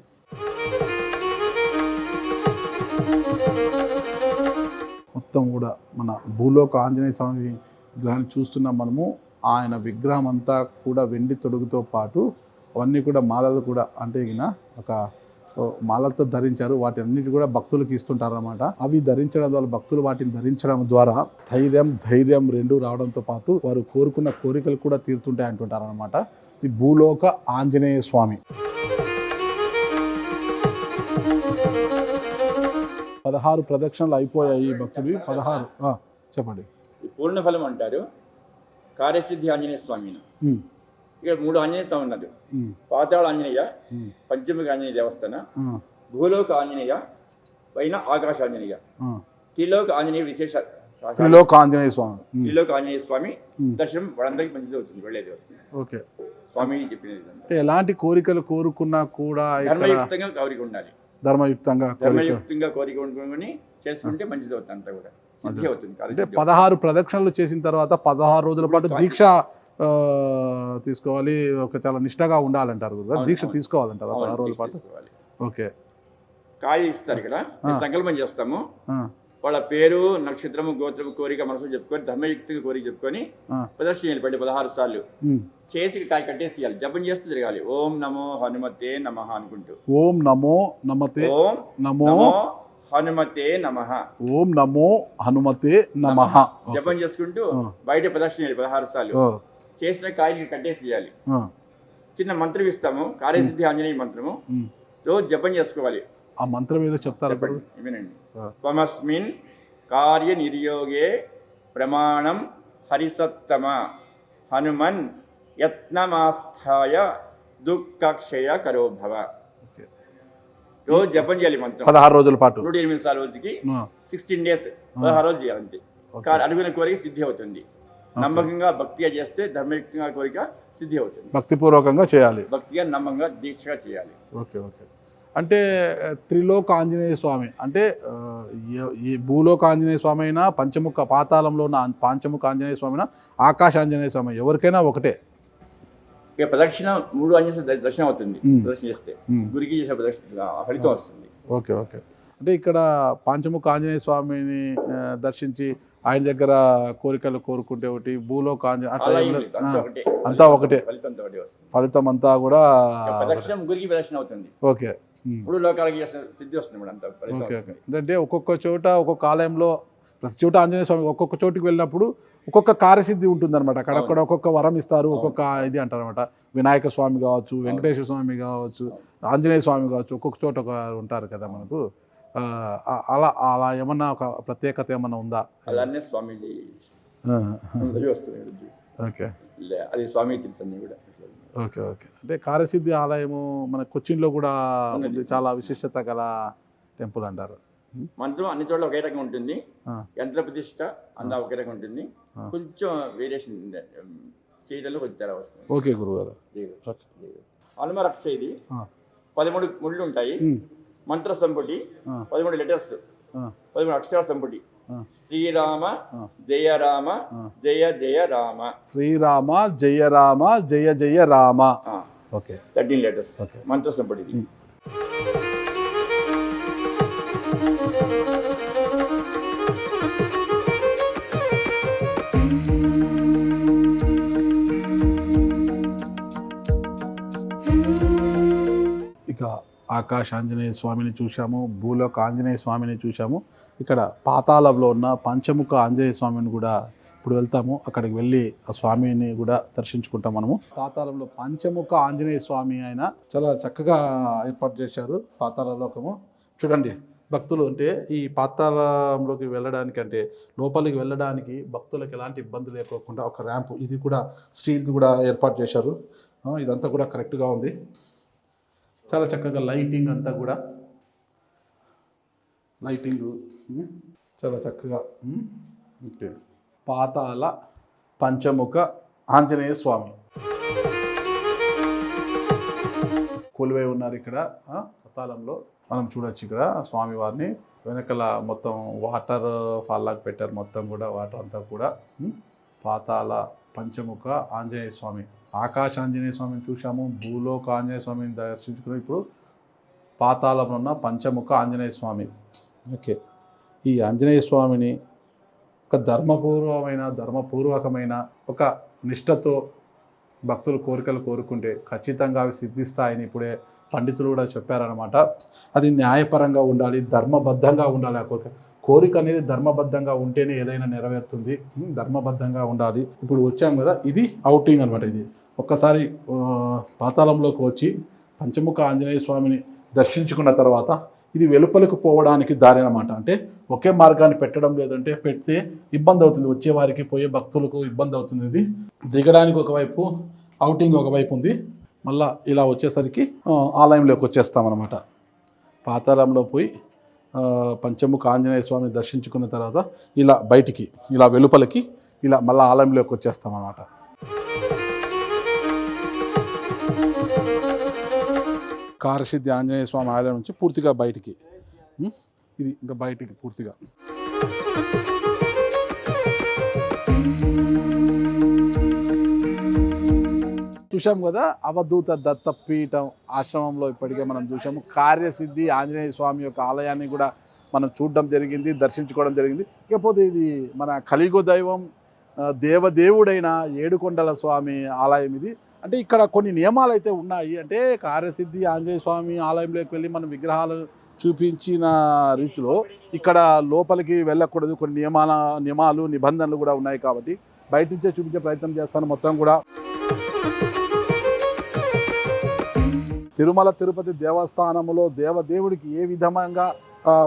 Speaker 2: మొత్తం కూడా మన భూలోక ఆంజనేయ స్వామి విగ్రహాన్ని చూస్తున్నాం మనము. ఆయన విగ్రహం అంతా కూడా వెండి తొడుగుతో పాటు అవన్నీ కూడా మాలలు కూడా అంటే ఈయన ఒక మాలలతో ధరించారు. వాటి అన్నిటి కూడా భక్తులకు ఇస్తుంటారు అన్నమాట. అవి ధరించడం ద్వారా భక్తులు వాటిని ధరించడం ద్వారా ధైర్యం రెండు రావడంతో పాటు వారు కోరుకున్న కోరికలు కూడా తీరుతుంటాయి అంటుంటారు అనమాట. ఈ భూలోక ఆంజనేయ స్వామి 16 ప్రదక్షిణలు అయిపోయాయి భక్తుడివి. 16 చెప్పండి.
Speaker 3: పూర్ణ ఫలం అంటారు. కార్యసిద్ధి ఆంజనేయ స్వామిని ఇక్కడ 3 ఆంజనేయ స్వామి ఉన్నారు. పాతాళ ఆంజనేయ, పంచముఖ ఆంజనేయ దేవస్థాన, భూలోక ఆంజనేయ, పైన ఆకాశ ఆంజనేయ, త్రిలోక ఆంజనేయ విశేష
Speaker 2: త్రిలోక ఆంజనేయ స్వామి.
Speaker 3: త్రిలోక ఆంజనేయ స్వామి దర్శనం వాళ్ళందరికీ మంచిది అవుతుంది, వెళ్ళేది అవుతుంది.
Speaker 2: ఓకే,
Speaker 3: స్వామి చెప్పినది
Speaker 2: ఎలాంటి కోరికలు కోరుకున్నా కూడా
Speaker 3: ధర్మయుక్తంగా కోరిక ఉండాలి.
Speaker 2: ధర్మయుక్తంగా
Speaker 3: కోరిక ఉండుకొని చేసుకుంటే మంచిది అవుతుంది, అంతా కూడా సిద్ధి అవుతుంది.
Speaker 2: అంటే 16 ప్రదక్షిణలు చేసిన తర్వాత 16 రోజుల పాటు దీక్ష తీసుకోవాలి. ఒక చాలా నిష్టగా ఉండాలంటారు కదా, దీక్ష తీసుకోవాలంటారు 16 రోజుల పాటు. ఓకే,
Speaker 3: కాయ ఇస్తారు ఇక్కడ, సంకల్పం చేస్తాము. వాళ్ళ పేరు, నక్షత్రము, గోత్రము, కోరిక మనసులో చెప్పుకొని ధర్మయుక్తంగా కోరిక చెప్పుకొని ప్రదర్శన చేయాలి. 16 సార్లు చేసి కాయ కట్టేసేయాలి. జపం చేస్తూ తిరగాలి. ఓం నమో హనుమతే నమః అనుకుంటూ.
Speaker 2: ఓం నమో నమతే
Speaker 3: ఓం నమో హనుమతే నమః.
Speaker 2: ఓం నమో హనుమతే నమః
Speaker 3: జపం చేసుకుంటూ బయట ప్రదర్శన చేయాలి 16 సార్లు. చేసిన కాయని కట్టేసేయాలి. చిన్న మంత్రం ఇస్తాము, కార్యసిద్ధి ఆంజనేయ మంత్రము. రోజు జపం చేసుకోవాలి.
Speaker 2: ఆ మంత్రం ఏదో చెప్తారు,
Speaker 3: వినండి. త్వమస్మిన్ కార్య నిర్యోగే ప్రమాణం హరిసత్తమ హనుమన్ యత్నమాస్థాయ దుఃఖక్షయ కరో భవ. రోజు జపం చేయాలి మంత్రం 16
Speaker 2: రోజుల పాటు.
Speaker 3: 108 సార్లు రోజుకి 16 days 16 రోజులు చేయాలి అంతే. అనుకున్న కోరిక సిద్ధి అవుతుంది. నమ్మకంగా భక్తిగా చేస్తే ధర్మయుక్తంగా కోరిక సిద్ధి అవుతుంది.
Speaker 2: భక్తిపూర్వకంగా చేయాలి,
Speaker 3: భక్తిగా నమ్మకంగా దీక్షగా చేయాలి.
Speaker 2: Okay okay. అంటే త్రిలోక ఆంజనేయ స్వామి అంటే ఈ భూలోక ఆంజనేయ స్వామి అయినా, పంచముఖ పాతాళంలో ఉన్న పంచముఖ ఆంజనేయ స్వామి అయినా, ఆకాశ ఆంజనేయ స్వామి ఎవరికైనా ఒకటే.
Speaker 3: ఇక ప్రదక్షిణ 3 ఆంజనేయ దర్శనం అవుతుంది. ప్రదక్షిణ చేస్తే గురికి చేసే ప్రదక్షిణ ఫలితం వస్తుంది.
Speaker 2: Okay okay. అంటే ఇక్కడ పంచముఖ ఆంజనేయ స్వామిని దర్శించి ఆయన దగ్గర కోరికలు కోరుకుంటే ఒకటి, భూలోక అంతా ఒకటే, ఫలితం అంతా కూడా
Speaker 3: ప్రదక్షిణ గురికి ప్రదక్షిణ అవుతుంది.
Speaker 2: ఓకే,
Speaker 3: 3 లోకాలకి సిద్ధి వస్తుంది.
Speaker 2: Okay okay. అంటే ఒక్కొక్క చోట ఒక్కొక్క ఆలయంలో ప్రతి చోట ఆంజనేయ స్వామి ఒక్కొక్క చోటుకి వెళ్ళినప్పుడు ఒక్కొక్క కార్యసిద్ధి ఉంటుంది అనమాట. అక్కడ ఒక్కొక్క వరం ఇస్తారు, ఒక్కొక్క ఇది అంటారు అనమాట. వినాయక స్వామి కావచ్చు, వెంకటేశ్వర స్వామి కావచ్చు, ఆంజనేయ స్వామి కావచ్చు, ఒక్కొక్క చోట ఉంటారు కదా మనకు. అలా అలా ఏమన్నా ఒక ప్రత్యేకత ఏమన్నా ఉందా?
Speaker 3: అలానే స్వామీజీ
Speaker 2: ఓకే,
Speaker 3: అది స్వామి తెలుసు అన్నీ కూడా.
Speaker 2: Okay okay. అంటే కార్యసిద్ధి ఆలయము మన కొచ్చిన్లో కూడా ఉంది, చాలా విశిష్టత గల టెంపుల్ అంటారు.
Speaker 3: మంత్రం అన్ని చోట్ల ఒకే రకంగా ఉంటుంది. యంత్ర ప్రతిష్ట అంతా ఒకే రకంగా ఉంటుంది. కొంచెం వేరియేషన్ చేయడంలో కొంచెం తేడా వస్తుంది.
Speaker 2: ఓకే గురుగారు.
Speaker 3: హనుమ రక్ష ఇది 13 ముళ్ళు ఉంటాయి. మంత్ర సంపుటి 13 లెటర్స్, 13 అక్షరాల సంపుటి. శ్రీరామ జయ రామ జయ జయ రామ.
Speaker 2: శ్రీరామ జయ రామ జయ జయ రామ. ఓకే,
Speaker 3: 13 లెటర్స్ మంత్ర సంపుటి.
Speaker 2: ఇక ఆకాశ ఆంజనేయ స్వామిని చూసాము, భూలోక ఆంజనేయ స్వామిని చూసాము. ఇక్కడ పాతాళంలో ఉన్న పంచముఖ ఆంజనేయ స్వామిని కూడా ఇప్పుడు వెళ్తాము. అక్కడికి వెళ్ళి ఆ స్వామిని కూడా దర్శించుకుంటాం మనము. పాతాళంలో పంచముఖ ఆంజనేయ స్వామి ఆయన చాలా చక్కగా ఏర్పాటు చేశారు. పాతాళ లోకము చూడండి. భక్తులు అంటే ఈ పాతాళంలోకి వెళ్ళడానికి, అంటే లోపలికి వెళ్ళడానికి భక్తులకు ఎలాంటి ఇబ్బంది లేకోకుండా ఒక ర్యాంపు, ఇది కూడా స్టీల్ కూడా ఏర్పాటు చేశారు. ఇదంతా కూడా కరెక్ట్గా ఉంది. చాలా చక్కగా లైటింగ్ అంతా కూడా, లైటింగ్ చాలా చక్కగా. పాతాళ పంచముఖ ఆంజనేయ స్వామి కొలువై ఉన్నారు ఇక్కడ పాతాళంలో. మనం చూడొచ్చు ఇక్కడ స్వామివారిని. వెనకల మొత్తం వాటర్ ఫాల్ లాగా పెట్టారు. మొత్తం కూడా వాటర్ అంతా కూడా. పాతాళ పంచముఖ ఆంజనేయ స్వామి, ఆకాశ ఆంజనేయ స్వామిని చూసాము, భూలోక ఆంజనేయ స్వామిని దర్శించుకుని ఇప్పుడు పాతాళంలో ఉన్న పంచముఖ ఆంజనేయ స్వామి. ఓకే, ఈ ఆంజనేయ స్వామిని ఒక ధర్మపూర్వకమైన ఒక నిష్టతో భక్తులు కోరికలు కోరుకుంటే ఖచ్చితంగా అవి సిద్ధిస్తాయని ఇప్పుడే పండితులు కూడా చెప్పారనమాట. అది న్యాయపరంగా ఉండాలి, ధర్మబద్ధంగా ఉండాలి. ఆ కోరిక అనేది ధర్మబద్ధంగా ఉంటేనే ఏదైనా నెరవేరుతుంది. ధర్మబద్ధంగా ఉండాలి. ఇప్పుడు వచ్చాం కదా, ఇది అవుటింగ్ అనమాట. ఇది ఒక్కసారి పాతాళంలోకి వచ్చి పంచముఖ ఆంజనేయ స్వామిని దర్శించుకున్న తర్వాత ఇది వెలుపలకు పోవడానికి దారి అనమాట. అంటే ఒకే మార్గాన్ని పెట్టడం లేదంటే పెడితే ఇబ్బంది అవుతుంది, వచ్చేవారికి పోయే భక్తులకు ఇబ్బంది అవుతుంది. ఇది దిగడానికి ఒకవైపు, అవుటింగ్ ఒకవైపు ఉంది. మళ్ళీ ఇలా వచ్చేసరికి ఆలయంలోకి వచ్చేస్తామన్నమాట. పాతాళంలో పోయి పంచముఖ ఆంజనేయ స్వామిని దర్శించుకున్న తర్వాత ఇలా బయటికి, ఇలా వెలుపలకి, ఇలా మళ్ళీ ఆలయంలోకి వచ్చేస్తామన్నమాట. కారసిద్ధి ఆంజనేయ స్వామి ఆలయం నుంచి పూర్తిగా బయటికి, ఇది ఇంకా బయటికి పూర్తిగా. చూసాం కదా, అవధూత దత్తపీఠం ఆశ్రమంలో ఇప్పటికే మనం చూసాము. కార్యసిద్ధి ఆంజనేయ స్వామి యొక్క ఆలయాన్ని కూడా మనం చూడడం జరిగింది, దర్శించుకోవడం జరిగింది. ఇకపోతే ఇది మన కలియుగ దైవం దేవదేవుడైన ఏడుకొండల స్వామి ఆలయం ఇది. అంటే ఇక్కడ కొన్ని నియమాలు అయితే ఉన్నాయి. అంటే కార్యసిద్ధి ఆంజనేయ స్వామి ఆలయంలోకి వెళ్ళి మనం విగ్రహాలు చూపించిన రీతిలో ఇక్కడ లోపలికి వెళ్ళకూడదు. కొన్ని నియమాలు నిబంధనలు కూడా ఉన్నాయి. కాబట్టి బయట నుంచే చూపించే ప్రయత్నం చేస్తాను మొత్తం కూడా. తిరుమల తిరుపతి దేవస్థానంలో దేవదేవుడికి ఏ విధంగా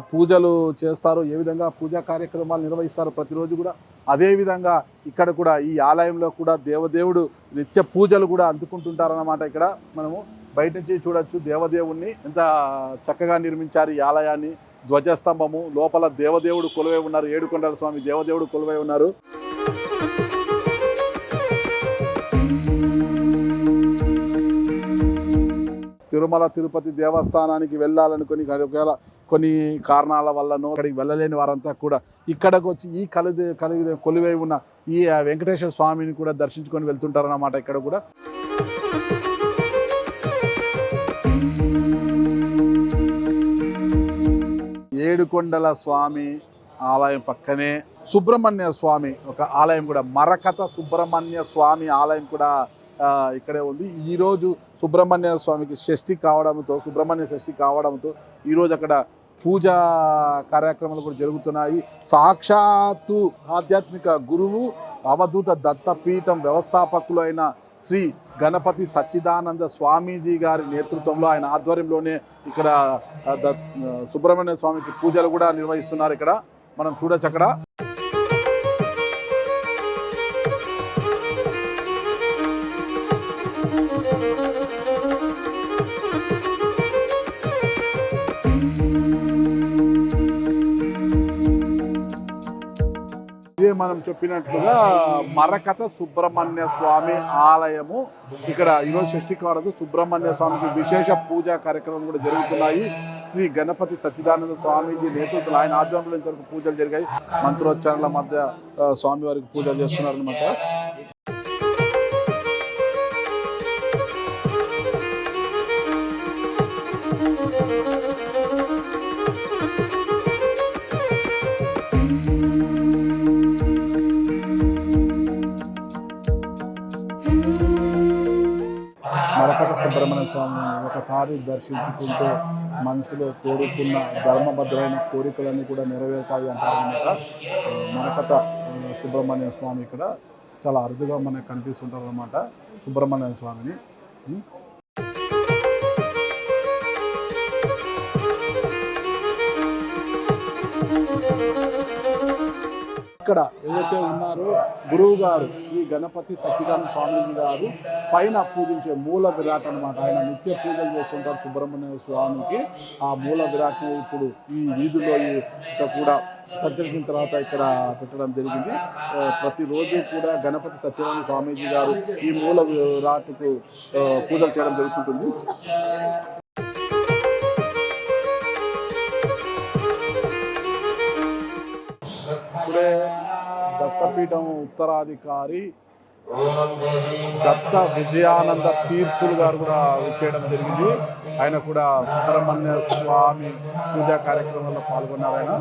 Speaker 2: పూజలు చేస్తారో, ఏ విధంగా పూజా కార్యక్రమాలు నిర్వహిస్తారో ప్రతిరోజు కూడా, అదేవిధంగా ఇక్కడ కూడా ఈ ఆలయంలో కూడా దేవదేవుడు నిత్య పూజలు కూడా అందుకుంటుంటారన్నమాట. ఇక్కడ మనము బయట నుంచి చూడొచ్చు దేవదేవుణ్ణి ఎంత చక్కగా నిర్మించారు ఈ ఆలయాన్ని. ధ్వజస్తంభము లోపల దేవదేవుడు కొలువై ఉన్నారు, ఏడుకొండల స్వామి దేవదేవుడు కొలువై ఉన్నారు. తిరుమల తిరుపతి దేవస్థానానికి వెళ్ళాలనుకుని ఒకవేళ కొన్ని కారణాల వల్లనో అక్కడికి వెళ్ళలేని వారంతా కూడా ఇక్కడికి వచ్చి ఈ కొలువై ఉన్న ఈ వెంకటేశ్వర స్వామిని కూడా దర్శించుకొని వెళ్తుంటారన్నమాట. ఇక్కడ కూడా ఏడుకొండల స్వామి ఆలయం పక్కనే సుబ్రహ్మణ్య స్వామి ఒక ఆలయం కూడా, మరకత సుబ్రహ్మణ్య స్వామి ఆలయం కూడా ఇక్కడే ఉంది. ఈరోజు సుబ్రహ్మణ్య స్వామికి సుబ్రహ్మణ్య షష్ఠి కావడంతో ఈరోజు అక్కడ పూజా కార్యక్రమాలు కూడా జరుగుతున్నాయి. సాక్షాత్తు ఆధ్యాత్మిక గురువు అవధూత దత్తపీఠం వ్యవస్థాపకులు అయిన శ్రీ గణపతి సచ్చిదానంద స్వామీజీ గారి నేతృత్వంలో, ఆయన ఆధ్వర్యంలోనే ఇక్కడ సుబ్రహ్మణ్య స్వామికి పూజలు కూడా నిర్వహిస్తున్నారు. ఇక్కడ మనం చూడొచ్చు. అక్కడ ఇదే మనం చెప్పినట్లుగా మరకత సుబ్రహ్మణ్య స్వామి ఆలయము. ఇక్కడ ఈరోజు షష్ఠి కావడంతో సుబ్రహ్మణ్య స్వామికి విశేష పూజా కార్యక్రమాలు కూడా జరుగుతున్నాయి. శ్రీ గణపతి సచ్చిదానంద స్వామీజీ నేతృత్వంలో, ఆయన ఆధ్వర్యంలో ఇంతవరకు పూజలు జరిగాయి. మంత్రోచ్చారణల మధ్య స్వామివారికి పూజలు చేస్తున్నారనమాట. మరకత సుబ్రహ్మణ్య స్వామి ఒకసారి దర్శించుకుంటే మనసులో కోరుకున్న ధర్మబద్ధమైన కోరికలన్నీ కూడా నెరవేరుతాయి అంటారనమాట. మరకత సుబ్రహ్మణ్య స్వామి ఇక్కడ చాలా అరుదుగా మనకు కనిపిస్తుంటారు అనమాట, సుబ్రహ్మణ్య స్వామిని. ఇక్కడ ఏదైతే ఉన్నారో గురువు గారు శ్రీ గణపతి సచ్చిదానంద స్వామీజీ గారు పైన పూజించే మూల విరాట్ అనమాట. ఆయన నిత్య పూజలు చేస్తుంటారు సుబ్రహ్మణ్య స్వామికి. ఆ మూల విరాట్ని ఇప్పుడు ఈ వీధుల్లో కూడా సంచరించిన తర్వాత ఇక్కడ పెట్టడం జరిగింది. ప్రతిరోజు కూడా గణపతి సచ్చిదానంద స్వామీజీ గారు ఈ మూల విరాట్కు పూజలు చేయడం జరుగుతుంటుంది. ఇప్పుడే దత్తపీఠం ఉత్తరాధికారి దత్త విజయానంద తీర్థులు గారు కూడా వచ్చేయడం జరిగింది. ఆయన కూడా సుబ్రహ్మణ్య స్వామి పూజా కార్యక్రమంలో పాల్గొన్నారు. ఆయన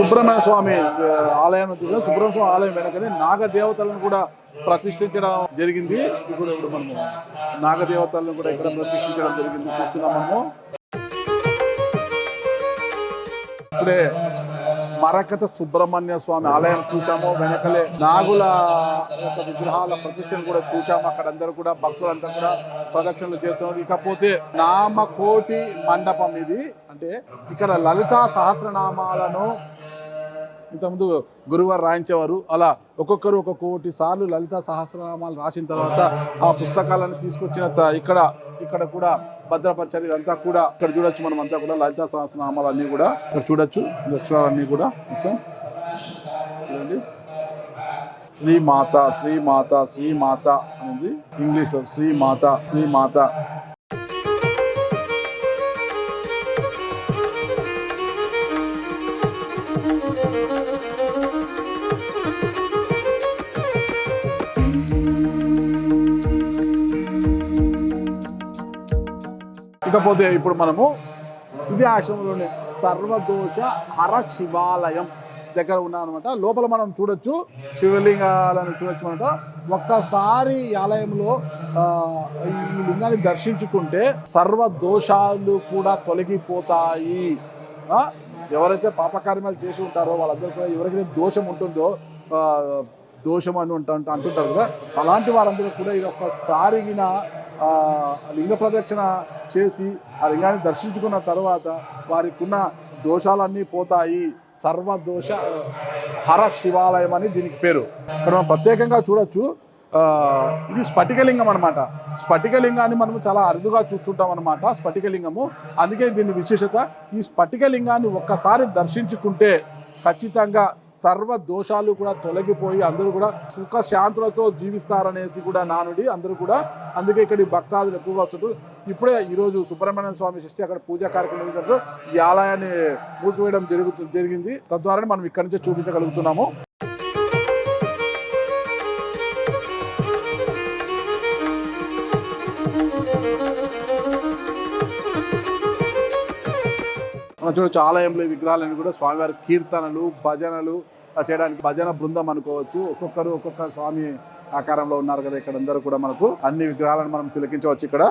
Speaker 2: సుబ్రహ్మణ్య స్వామి ఆలయం చూసాం. సుబ్రహ్మణ్య స్వామి ఆలయం వెనకనే నాగదేవతలను కూడా ప్రతిష్ఠించడం జరిగింది. ఇప్పుడు మనము నాగదేవతలను కూడా ఇక్కడ ప్రతిష్ఠించడం జరిగింది చూస్తున్నాం మనము. ఇప్పుడే మరకత సుబ్రహ్మణ్య స్వామి ఆలయం చూసాము. వెనకలే నాగుల యొక్క విగ్రహాల ప్రతిష్టను కూడా చూసాము. అక్కడ అందరూ కూడా భక్తులంతా కూడా ప్రదక్షిణలు చేస్తున్నారు. ఇకపోతే నామకోటి మండపం ఇది. అంటే ఇక్కడ లలితా సహస్రనామాలను ఇంతకుముందు గురువారు రాయించేవారు. అలా ఒక్కొక్కరు ఒక్కొక్క కోటి సార్లు లలితా సహస్రనామాలు రాసిన తర్వాత ఆ పుస్తకాలను తీసుకొచ్చిన ఇక్కడ కూడా భద్రపరిచారు. ఇదంతా కూడా ఇక్కడ చూడొచ్చు. మనం అంతా కూడా లలితా సహస్రనామాలు అన్నీ కూడా ఇక్కడ చూడొచ్చు. అక్షరాలన్నీ కూడా మొత్తం చూడండి. శ్రీమాత శ్రీమాత శ్రీమాత అనేది ఇంగ్లీష్లో శ్రీమాత శ్రీమాత. ఇకపోతే ఇప్పుడు మనము ఇదే ఆశ్రమంలోనే సర్వదోష హర శివాలయం దగ్గర ఉన్నాం అనమాట. లోపల మనం చూడొచ్చు, శివలింగాలను చూడొచ్చు అనమాట. ఒక్కసారి ఈ ఆలయంలో ఈ లింగాన్ని దర్శించుకుంటే సర్వ దోషాలు కూడా తొలగిపోతాయి. ఎవరైతే పాపకార్యాలు చేసి ఉంటారో వాళ్ళందరూ కూడా, ఎవరికైతే దోషం ఉంటుందో దోషం అని అంటుంటారు కదా, అలాంటి వారందరూ కూడా ఇది ఒక్కసారి లింగ ప్రదక్షిణ చేసి ఆ లింగాన్ని దర్శించుకున్న తర్వాత వారికి ఉన్న దోషాలన్నీ పోతాయి. సర్వదోష హర శివాలయం అని దీనికి పేరు. ఇక్కడ మనం ప్రత్యేకంగా చూడొచ్చు. ఇది స్ఫటికలింగం అనమాట. స్ఫటికలింగాన్ని మనము చాలా అరుదుగా చూస్తుంటాం అనమాట, స్ఫటికలింగము. అందుకే దీని విశేషత. ఈ స్ఫటికలింగాన్ని ఒక్కసారి దర్శించుకుంటే ఖచ్చితంగా సర్వ దోషాలు కూడా తొలగిపోయి అందరూ కూడా సుఖ శాంతులతో జీవిస్తారనేసి కూడా నానుడి అందరూ కూడా. అందుకే ఇక్కడ భక్తాదులు ఎక్కువగా వస్తుంటారు. ఇప్పుడే ఈరోజు సుబ్రహ్మణ్య స్వామి షష్ఠి అక్కడ పూజా కార్యక్రమం జరిగినప్పుడు ఈ ఆలయాన్ని మూసివేయడం జరిగింది. తద్వారా మనం ఇక్కడి నుంచే చూపించగలుగుతున్నాము. మనం చూడొచ్చు ఆలయంలో విగ్రహాలన్నీ కూడా స్వామివారి కీర్తనలు భజనలు చేయడానికి భజన బృందం అనుకోవచ్చు. ఒక్కొక్కరు ఒక్కొక్క స్వామి ఆకారంలో ఉన్నారు కదా. ఇక్కడ అందరూ కూడా మనకు అన్ని విగ్రహాలను మనం తిలకించవచ్చు. ఇక్కడ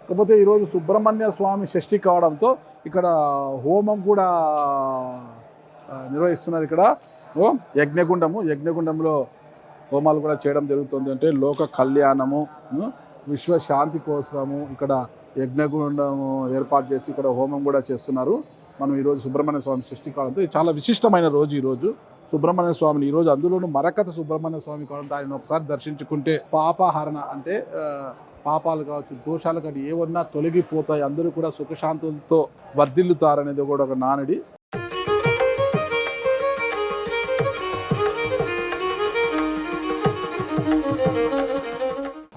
Speaker 2: కాకపోతే ఈరోజు సుబ్రహ్మణ్య స్వామి షష్ఠి కావడంతో ఇక్కడ హోమం కూడా నిర్వహిస్తున్నారు. ఇక్కడ యజ్ఞగుండంలో హోమాలు కూడా చేయడం జరుగుతుంది. అంటే లోక కళ్యాణము, విశ్వశాంతి కోసము ఇక్కడ యజ్ఞగుండము ఏర్పాటు చేసి ఇక్కడ హోమం కూడా చేస్తున్నారు. మనం ఈరోజు సుబ్రహ్మణ్య స్వామి షష్ఠి కావడంతో ఇది చాలా విశిష్టమైన రోజు. ఈరోజు సుబ్రహ్మణ్య స్వామిని ఈరోజు అందులోనూ మరకత సుబ్రహ్మణ్య స్వామి కావడంతో ఆయన ఒకసారి దర్శించుకుంటే పాపహరణ అంటే పాపాలు కావచ్చు, దోషాలు కానీ ఏమన్నా తొలగిపోతాయి, అందరూ కూడా సుఖశాంతులతో వర్ధిల్లుతారనేది కూడా ఒక నానుడి.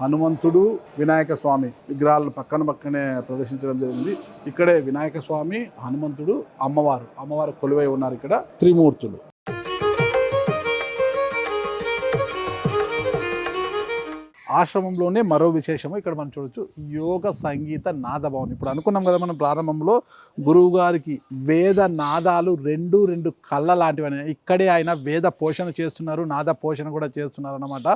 Speaker 2: హనుమంతుడు వినాయక స్వామి విగ్రహాలను పక్కనే ప్రదర్శించడం జరిగింది. ఇక్కడే వినాయక స్వామి, హనుమంతుడు, అమ్మవారు కొలువై ఉన్నారు. ఇక్కడ త్రిమూర్తులు. ఆశ్రమంలోనే మరో విశేషము ఇక్కడ మనం చూడొచ్చు, యోగ సంగీత నాదభవన్. ఇప్పుడు అనుకున్నాం కదా మనం ప్రారంభంలో, గురువు గారికి వేద నాదాలు రెండు కళ్ళ లాంటివని. ఇక్కడే ఆయన వేద పోషణ చేస్తున్నారు, నాద పోషణ కూడా చేస్తున్నారు అన్నమాట.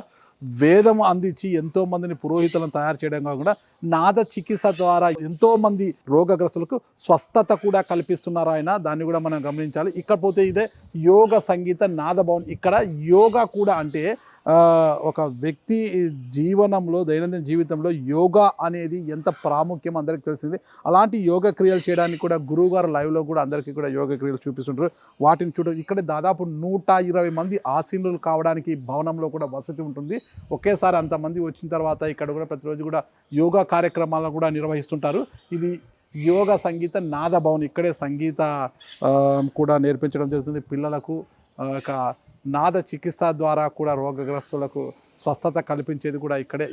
Speaker 2: వేదము అందించి ఎంతో మందిని పురోహితులను తయారు చేయడం కాకుండా నాద చికిత్స ద్వారా ఎంతో మంది రోగగ్రస్తులకు స్వస్థత కూడా కల్పిస్తున్నారు ఆయన. దాన్ని కూడా మనం గమనించాలి. ఇకపోతే ఇదే యోగ సంగీత నాదభవన్. ఇక్కడ యోగా కూడా అంటే ఒక వ్యక్తి జీవనంలో, దైనందిన జీవితంలో యోగా అనేది ఎంత ప్రాముఖ్యం అందరికీ తెలిసింది. అలాంటి యోగ క్రియలు చేయడానికి కూడా గురువు గారు లైవ్లో కూడా అందరికీ కూడా యోగ క్రియలు చూపిస్తుంటారు. వాటిని ఇక్కడ దాదాపు 120 మంది ఆసీనులు కావడానికి భవనంలో కూడా వసతి ఉంటుంది. ఒకేసారి అంతమంది వచ్చిన తర్వాత ఇక్కడ కూడా ప్రతిరోజు కూడా యోగా కార్యక్రమాలను కూడా నిర్వహిస్తుంటారు. ఇది యోగ సంగీత నాదభవన్. ఇక్కడే సంగీత కూడా నేర్పించడం జరుగుతుంది పిల్లలకు. నాద చికిత్స ద్వారా కూడా రోగగ్రస్తులకు స్వస్థత కల్పించేది కూడా ఇక్కడే.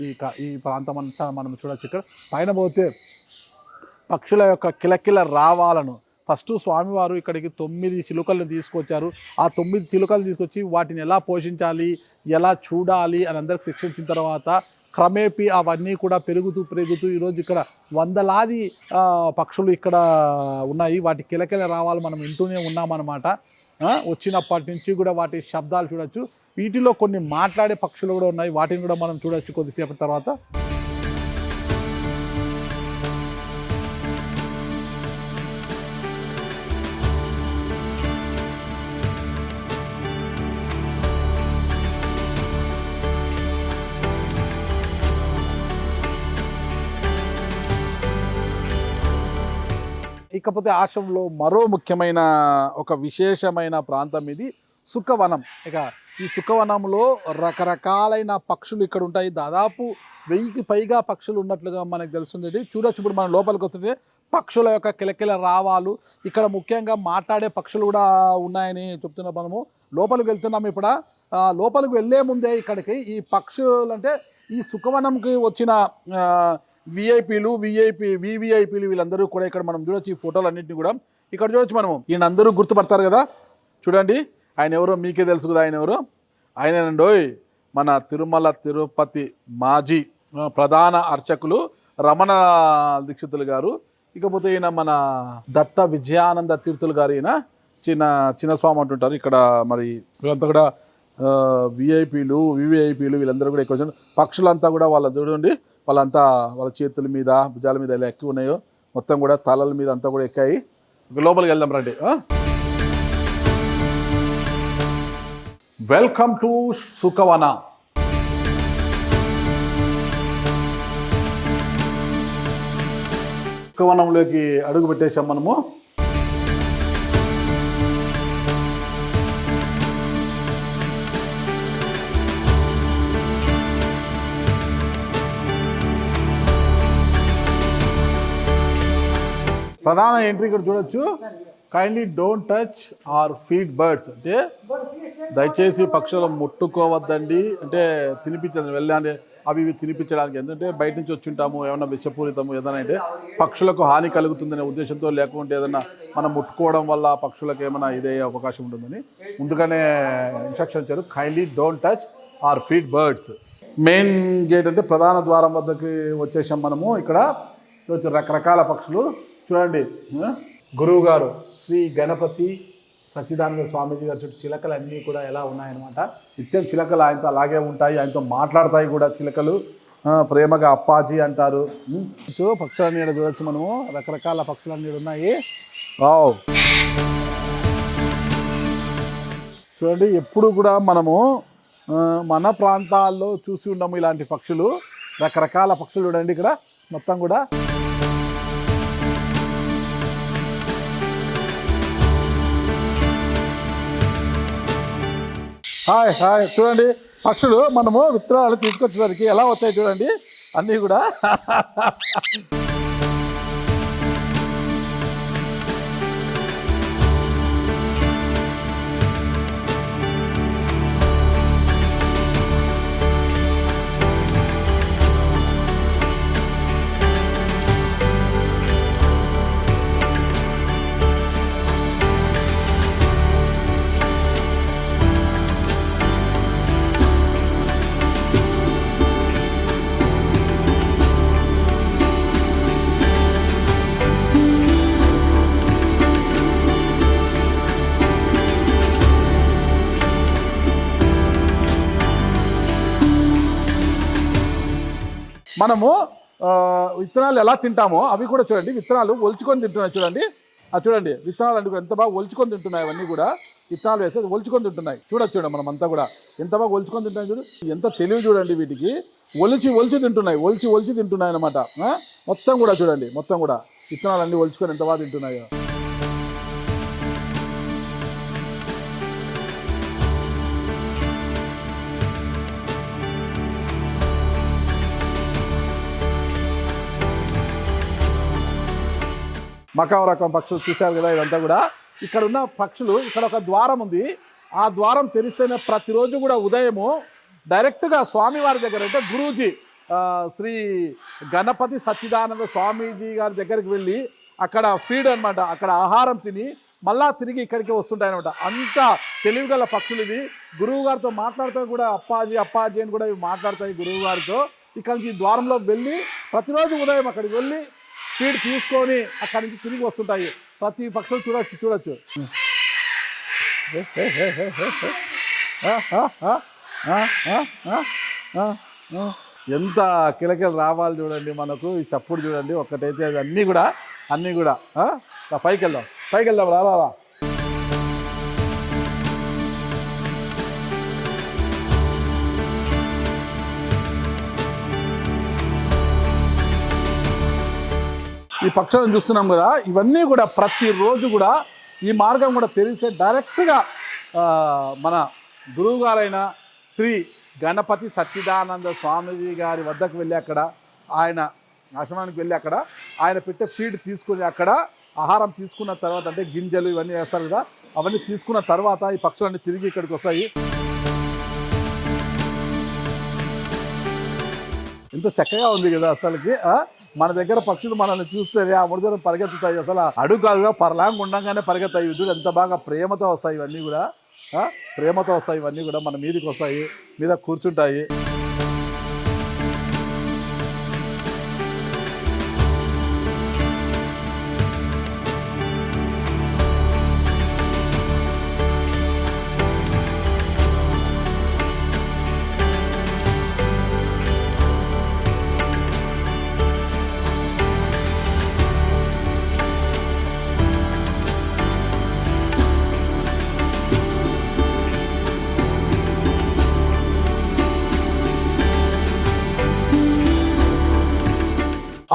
Speaker 2: ఈ ప్రాంతం అంతా మనం చూడొచ్చు. ఇక్కడ పైన పోతే పక్షుల యొక్క కిలకిల రావాలను, ఫస్ట్ స్వామివారు ఇక్కడికి 9 చిలుకలను తీసుకొచ్చారు. ఆ 9 చిలుకలు తీసుకొచ్చి వాటిని ఎలా పోషించాలి, ఎలా చూడాలి అని అందరికి శిక్షించిన తర్వాత క్రమేపీ అవన్నీ కూడా పెరుగుతూ ఈరోజు ఇక్కడ వందలాది పక్షులు ఇక్కడ ఉన్నాయి. వాటి కిలకిల రావాలి మనం వింటూనే ఉన్నామన్నమాట. వచ్చినప్పటి నుంచి కూడా వాటి శబ్దాలు చూడొచ్చు. వీటిలో కొన్ని మాట్లాడే పక్షులు కూడా ఉన్నాయి, వాటిని కూడా మనం చూడొచ్చు కొద్దిసేపటి తర్వాత. ఇకపోతే ఆశ్రమంలో మరో ముఖ్యమైన ఒక విశేషమైన ప్రాంతం ఇది సుఖవనం. ఇక ఈ సుఖవనంలో రకరకాలైన పక్షులు ఇక్కడ ఉంటాయి. దాదాపు 1000కి పైగా పక్షులు ఉన్నట్లుగా మనకు తెలుస్తుంది. చూడొచ్చు ఇప్పుడు మనం లోపలికి వస్తుంటే పక్షుల యొక్క కిలకిల రావాలు, ఇక్కడ ముఖ్యంగా మాట్లాడే పక్షులు కూడా ఉన్నాయని చెప్తున్నాం. మనము లోపలికి వెళ్తున్నాము. ఇప్పుడు లోపలికి వెళ్ళే ముందే ఇక్కడికి ఈ పక్షులు అంటే ఈ సుఖవనంకి వచ్చిన విఐపీలు వివిఐపీలు వీళ్ళందరూ కూడా ఇక్కడ మనం చూడొచ్చు. ఈ ఫోటోలు అన్నింటినీ కూడా ఇక్కడ చూడొచ్చు. మనము ఈయన అందరూ గుర్తుపడతారు కదా, చూడండి ఆయన ఎవరో మీకే తెలుసు కదా. ఆయన ఎవరు? ఆయనండోయ్ మన తిరుమల తిరుపతి మాజీ ప్రధాన అర్చకులు రమణ దీక్షితులు గారు. ఇకపోతే ఈయన మన దత్త విజయానంద తీర్థులు గారు. ఈయన చిన్న స్వామి అంటుంటారు. ఇక్కడ మరి వీళ్ళంతా కూడా విఐపీలు వివిఐపీలు వీళ్ళందరూ కూడా ఇక్కడ పక్షులంతా కూడా వాళ్ళ చూడండి, వాళ్ళంతా వాళ్ళ చేతుల మీద భుజాల మీద ఎలా ఎక్కి ఉన్నాయో మొత్తం కూడా తలల మీద అంతా కూడా ఎక్కాయి. లోపలికి వెళ్దాం రండి. Welcome to సుఖవన. సుఖవనంలోకి అడుగు పెట్టేశాం మనము. ప్రధాన ఎంట్రీ ఇక్కడ చూడొచ్చు. Kindly don't touch are feed birds, అంటే దయచేసి పక్షులను ముట్టుకోవద్దండి, అంటే తినిపించండి వెళ్ళండి అవి ఇవి తినిపించడానికి. ఎందుకంటే బయట నుంచి వచ్చి ఉంటాము, ఏమన్నా విషపూరితము ఏదైనా అంటే పక్షులకు హాని కలుగుతుందనే ఉద్దేశంతో, లేకుంటే ఏదైనా మనం ముట్టుకోవడం వల్ల పక్షులకు ఏమైనా ఇదే అవకాశం ఉంటుందని ముందుగానే ఇన్స్ట్రక్షన్ ఇచ్చారు. Kindly don't touch are feed birds. Main gate అంటే ప్రధాన ద్వారం వద్దకి వచ్చేసాం మనము. ఇక్కడ రకరకాల పక్షులు చూడండి. గురువు గారు శ్రీ గణపతి సచ్చిదానంద స్వామీజీ గారి చుట్టూ చిలకలు అన్నీ కూడా ఎలా ఉన్నాయన్నమాట. నిత్యం చిలకలు ఆయనతో అలాగే ఉంటాయి, ఆయనతో మాట్లాడతాయి కూడా చిలకలు. ప్రేమగా అప్పాజీ అంటారు. పక్షులన్నీ చూడొచ్చు మనము, రకరకాల పక్షులన్నీ ఉన్నాయి. చూడండి, ఎప్పుడు కూడా మనము మన ప్రాంతాల్లో చూసి ఉన్నాము ఇలాంటి పక్షులు, రకరకాల పక్షులు. చూడండి ఇక్కడ మొత్తం కూడా. Hi hi. చూడండి పక్షులు మనము విత్తనాలు తీసుకొచ్చేసరికి ఎలా వస్తాయి చూడండి అన్నీ కూడా. మనము విత్తనాలు ఎలా తింటామో అవి కూడా చూడండి, విత్తనాలు ఒలుచుకొని తింటున్నాయి చూడండి. చూడండి విత్తనాలు అంటే ఎంత బాగా ఒలుచుకొని తింటున్నాయి. అవన్నీ కూడా విత్తనాలు వేస్తే ఒలుచుకొని తింటున్నాయి. చూడొచ్చు మనం అంతా కూడా ఎంత బాగా ఒలుచుకొని తింటున్నాయి. చూడు ఎంత తెలివి చూడండి, వీటికి ఒలిచి తింటున్నాయి, ఒలిచి తింటున్నాయి అన్నమాట. మొత్తం కూడా చూడండి, మొత్తం కూడా విత్తనాలు అన్నీ ఒలుచుకొని ఎంత బాగా తింటున్నాయో. మకం రకం పక్షులు చూశారు కదా. ఇదంతా కూడా ఇక్కడ ఉన్న పక్షులు. ఇక్కడ ఒక ద్వారం ఉంది, ఆ ద్వారం తెరిస్తేనే ప్రతిరోజు కూడా ఉదయము డైరెక్ట్గా స్వామివారి దగ్గర అంటే గురూజీ శ్రీ గణపతి సచ్చిదానంద స్వామీజీ గారి దగ్గరికి వెళ్ళి అక్కడ ఫీడ్ అన్నమాట, అక్కడ ఆహారం తిని మళ్ళా తిరిగి ఇక్కడికి వస్తుంటాయి అనమాట. అంత తెలివిగల పక్షులు ఇవి. గురువు గారితో మాట్లాడుతూ కూడా అప్పాజీ అప్పాజీ అని కూడా ఇవి మాట్లాడతాయి గురువు గారితో. ఇక్కడికి ద్వారంలో వెళ్ళి ప్రతిరోజు ఉదయం అక్కడికి వెళ్ళి ఫీడ్ తీసుకొని అక్కడి నుంచి తిరిగి వస్తుంటాయి. ప్రతి పక్షులు చూడొచ్చు. ఎంత కిలకిల రావాలి చూడండి మనకు. ఈ చప్పుడు చూడండి ఒక్కటైతే అది అన్నీ కూడా పైకి వెళ్దాం రా. ఈ పక్షులను చూస్తున్నాం కదా, ఇవన్నీ కూడా ప్రతిరోజు కూడా ఈ మార్గం కూడా తెలిస్తే డైరెక్ట్గా మన గురువు గారైన శ్రీ గణపతి సచ్చిదానంద స్వామీజీ గారి వద్దకు వెళ్ళి అక్కడ ఆయన ఆశ్రమానికి వెళ్ళి అక్కడ ఆయన పెట్టే ఫీడ్ తీసుకుని అక్కడ ఆహారం తీసుకున్న తర్వాత, అంటే గింజలు ఇవన్నీ వేస్తారు కదా, అవన్నీ తీసుకున్న తర్వాత ఈ పక్షులన్నీ తిరిగి ఇక్కడికి వస్తాయి. ఎంత చక్కగా ఉంది కదా అసలుకి. మన దగ్గర పక్షులు మనల్ని చూస్తే ఆ ముడిదూరం పరిగెత్తుతాయి. అసలు అడుగుగా పరలాంగ్ ఉండగానే పరిగెత్తాయి. విద్యుత్ ఎంత బాగా ప్రేమతో వస్తాయి ఇవన్నీ కూడా మన మీదకి వస్తాయి, మీద కూర్చుంటాయి.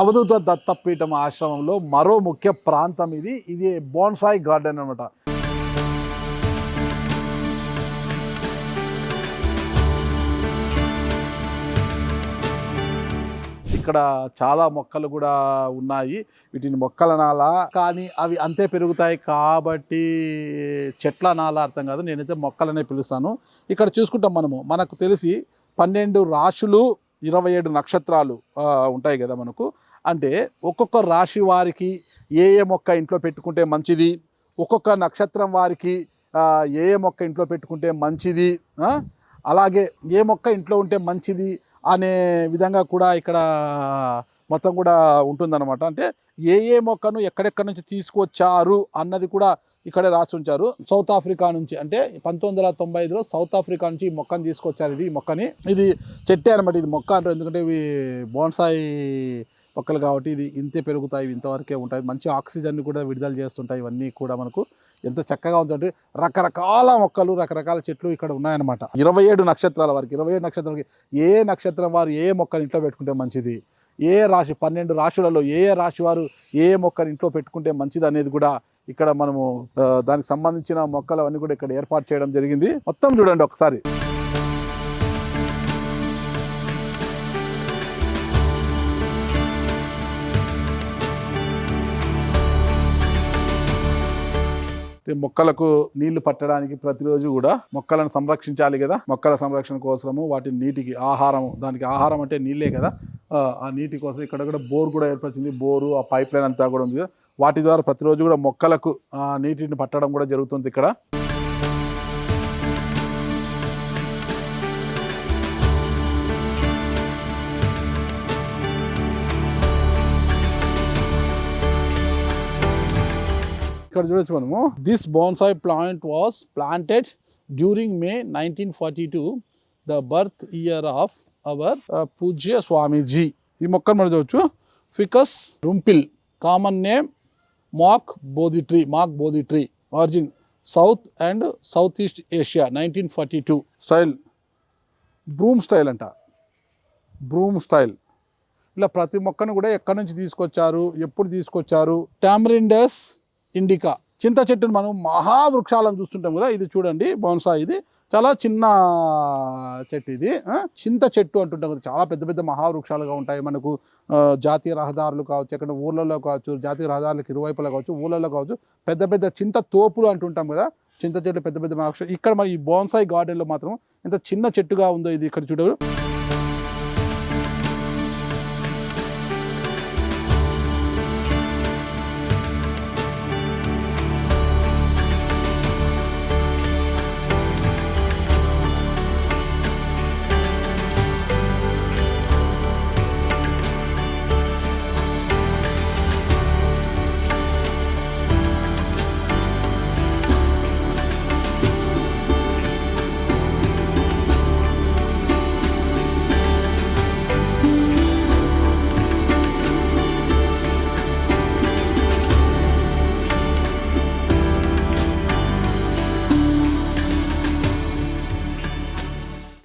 Speaker 2: అవధూత దత్తపీఠం ఆశ్రమంలో మరో ముఖ్య ప్రాంతం ఇది బోన్సాయి గార్డెన్ అనమాట. ఇక్కడ చాలా మొక్కలు కూడా ఉన్నాయి. వీటిని మొక్కల నాల కానీ అవి అంతే పెరుగుతాయి కాబట్టి చెట్ల నాల అర్థం కాదు, నేనైతే మొక్కలనే పిలుస్తాను. ఇక్కడ చూసుకుంటాం మనకు తెలిసి 12 రాశులు 27 నక్షత్రాలు ఉంటాయి కదా మనకు. అంటే ఒక్కొక్క రాశి వారికి ఏ మొక్క ఇంట్లో పెట్టుకుంటే మంచిది, ఒక్కొక్క నక్షత్రం వారికి ఏ మొక్క ఇంట్లో పెట్టుకుంటే మంచిది, అలాగే ఏ మొక్క ఇంట్లో ఉంటే మంచిది అనే విధంగా కూడా ఇక్కడ మొత్తం కూడా ఉంటుందన్నమాట. అంటే ఏ మొక్కను ఎక్కడెక్కడి నుంచి తీసుకొచ్చారు అన్నది కూడా ఇక్కడే రాసి ఉంచారు. సౌత్ ఆఫ్రికా నుంచి, అంటే 1995లో సౌత్ ఆఫ్రికా నుంచి ఈ మొక్కను తీసుకొచ్చారు. ఇది చెట్టే అనమాట. ఇది మొక్క అంటారు ఎందుకంటే ఇవి బోన్సాయి మొక్కలు కాబట్టి ఇది ఇంతే పెరుగుతాయి, ఇంతవరకే ఉంటాయి. మంచి ఆక్సిజన్ కూడా విడుదల చేస్తుంటాయి. ఇవన్నీ కూడా మనకు ఎంత చక్కగా ఉందంటే రకరకాల మొక్కలు, రకరకాల చెట్లు ఇక్కడ ఉన్నాయన్నమాట. 27 నక్షత్రాల వారికి, 27 నక్షత్రాలకి ఏ నక్షత్రం వారు ఏ మొక్కను ఇంట్లో పెట్టుకుంటే మంచిది, ఏ రాశి 12 రాశులలో ఏ రాశి వారు ఏ మొక్కను ఇంట్లో పెట్టుకుంటే మంచిది అనేది కూడా ఇక్కడ మనము దానికి సంబంధించిన మొక్కలు అవన్నీ కూడా ఇక్కడ ఏర్పాటు చేయడం జరిగింది. మొత్తం చూడండి ఒకసారి. మొక్కలకు నీళ్లు పట్టడానికి ప్రతిరోజు కూడా మొక్కలను సంరక్షించాలి కదా. మొక్కల సంరక్షణ కోసము వాటి నీటికి ఆహారము, దానికి ఆహారం అంటే నీళ్ళే కదా, ఆ నీటి కోసం ఇక్కడ కూడా బోర్ కూడా ఏర్పరిచింది. బోరు ఆ పైప్ లైన్ అంతా కూడా ఉంది కదా, వాటి ద్వారా ప్రతిరోజు కూడా మొక్కలకు నీటిని పట్టడం కూడా జరుగుతుంది ఇక్కడ. ఇక్కడ చూడొచ్చు మనము. This bonsai plant was planted during May 1942, the birth year of our పూజ్య స్వామీజీ. ఈ మొక్కను మనం చూడవచ్చు. Ficus rumphii, common name mock bodhi tree, origin South and South East Asia, 1942. Style broom style అంట, బ్రూమ్ స్టైల్. ఇలా ప్రతి మొక్కను కూడా ఎక్కడి నుంచి తీసుకొచ్చారు, ఎప్పుడు తీసుకొచ్చారు. టామరిండస్ ఇండికా, చింత చెట్టును మనం మహావృక్షాలను చూస్తుంటాం కదా, ఇది చూడండి బోన్సాయి. ఇది చాలా చిన్న చెట్టు, ఇది చింత చెట్టు అంటుంటాం కదా. చాలా పెద్ద పెద్ద మహావృక్షాలుగా ఉంటాయి మనకు. జాతీయ రహదారులు కావచ్చు, ఎక్కడ ఊర్లలో కావచ్చు, జాతీయ రహదారులకు ఇరువైపులా కావచ్చు, ఊళ్ళలో కావచ్చు, పెద్ద పెద్ద చింత తోపులు అంటుంటాం కదా. చింత చెట్లు పెద్ద పెద్ద మహావృక్షాలు. ఇక్కడ మరి ఈ బోన్సాయి గార్డెన్లో మాత్రం ఎంత చిన్న చెట్టుగా ఉందో ఇది ఇక్కడ చూడరు.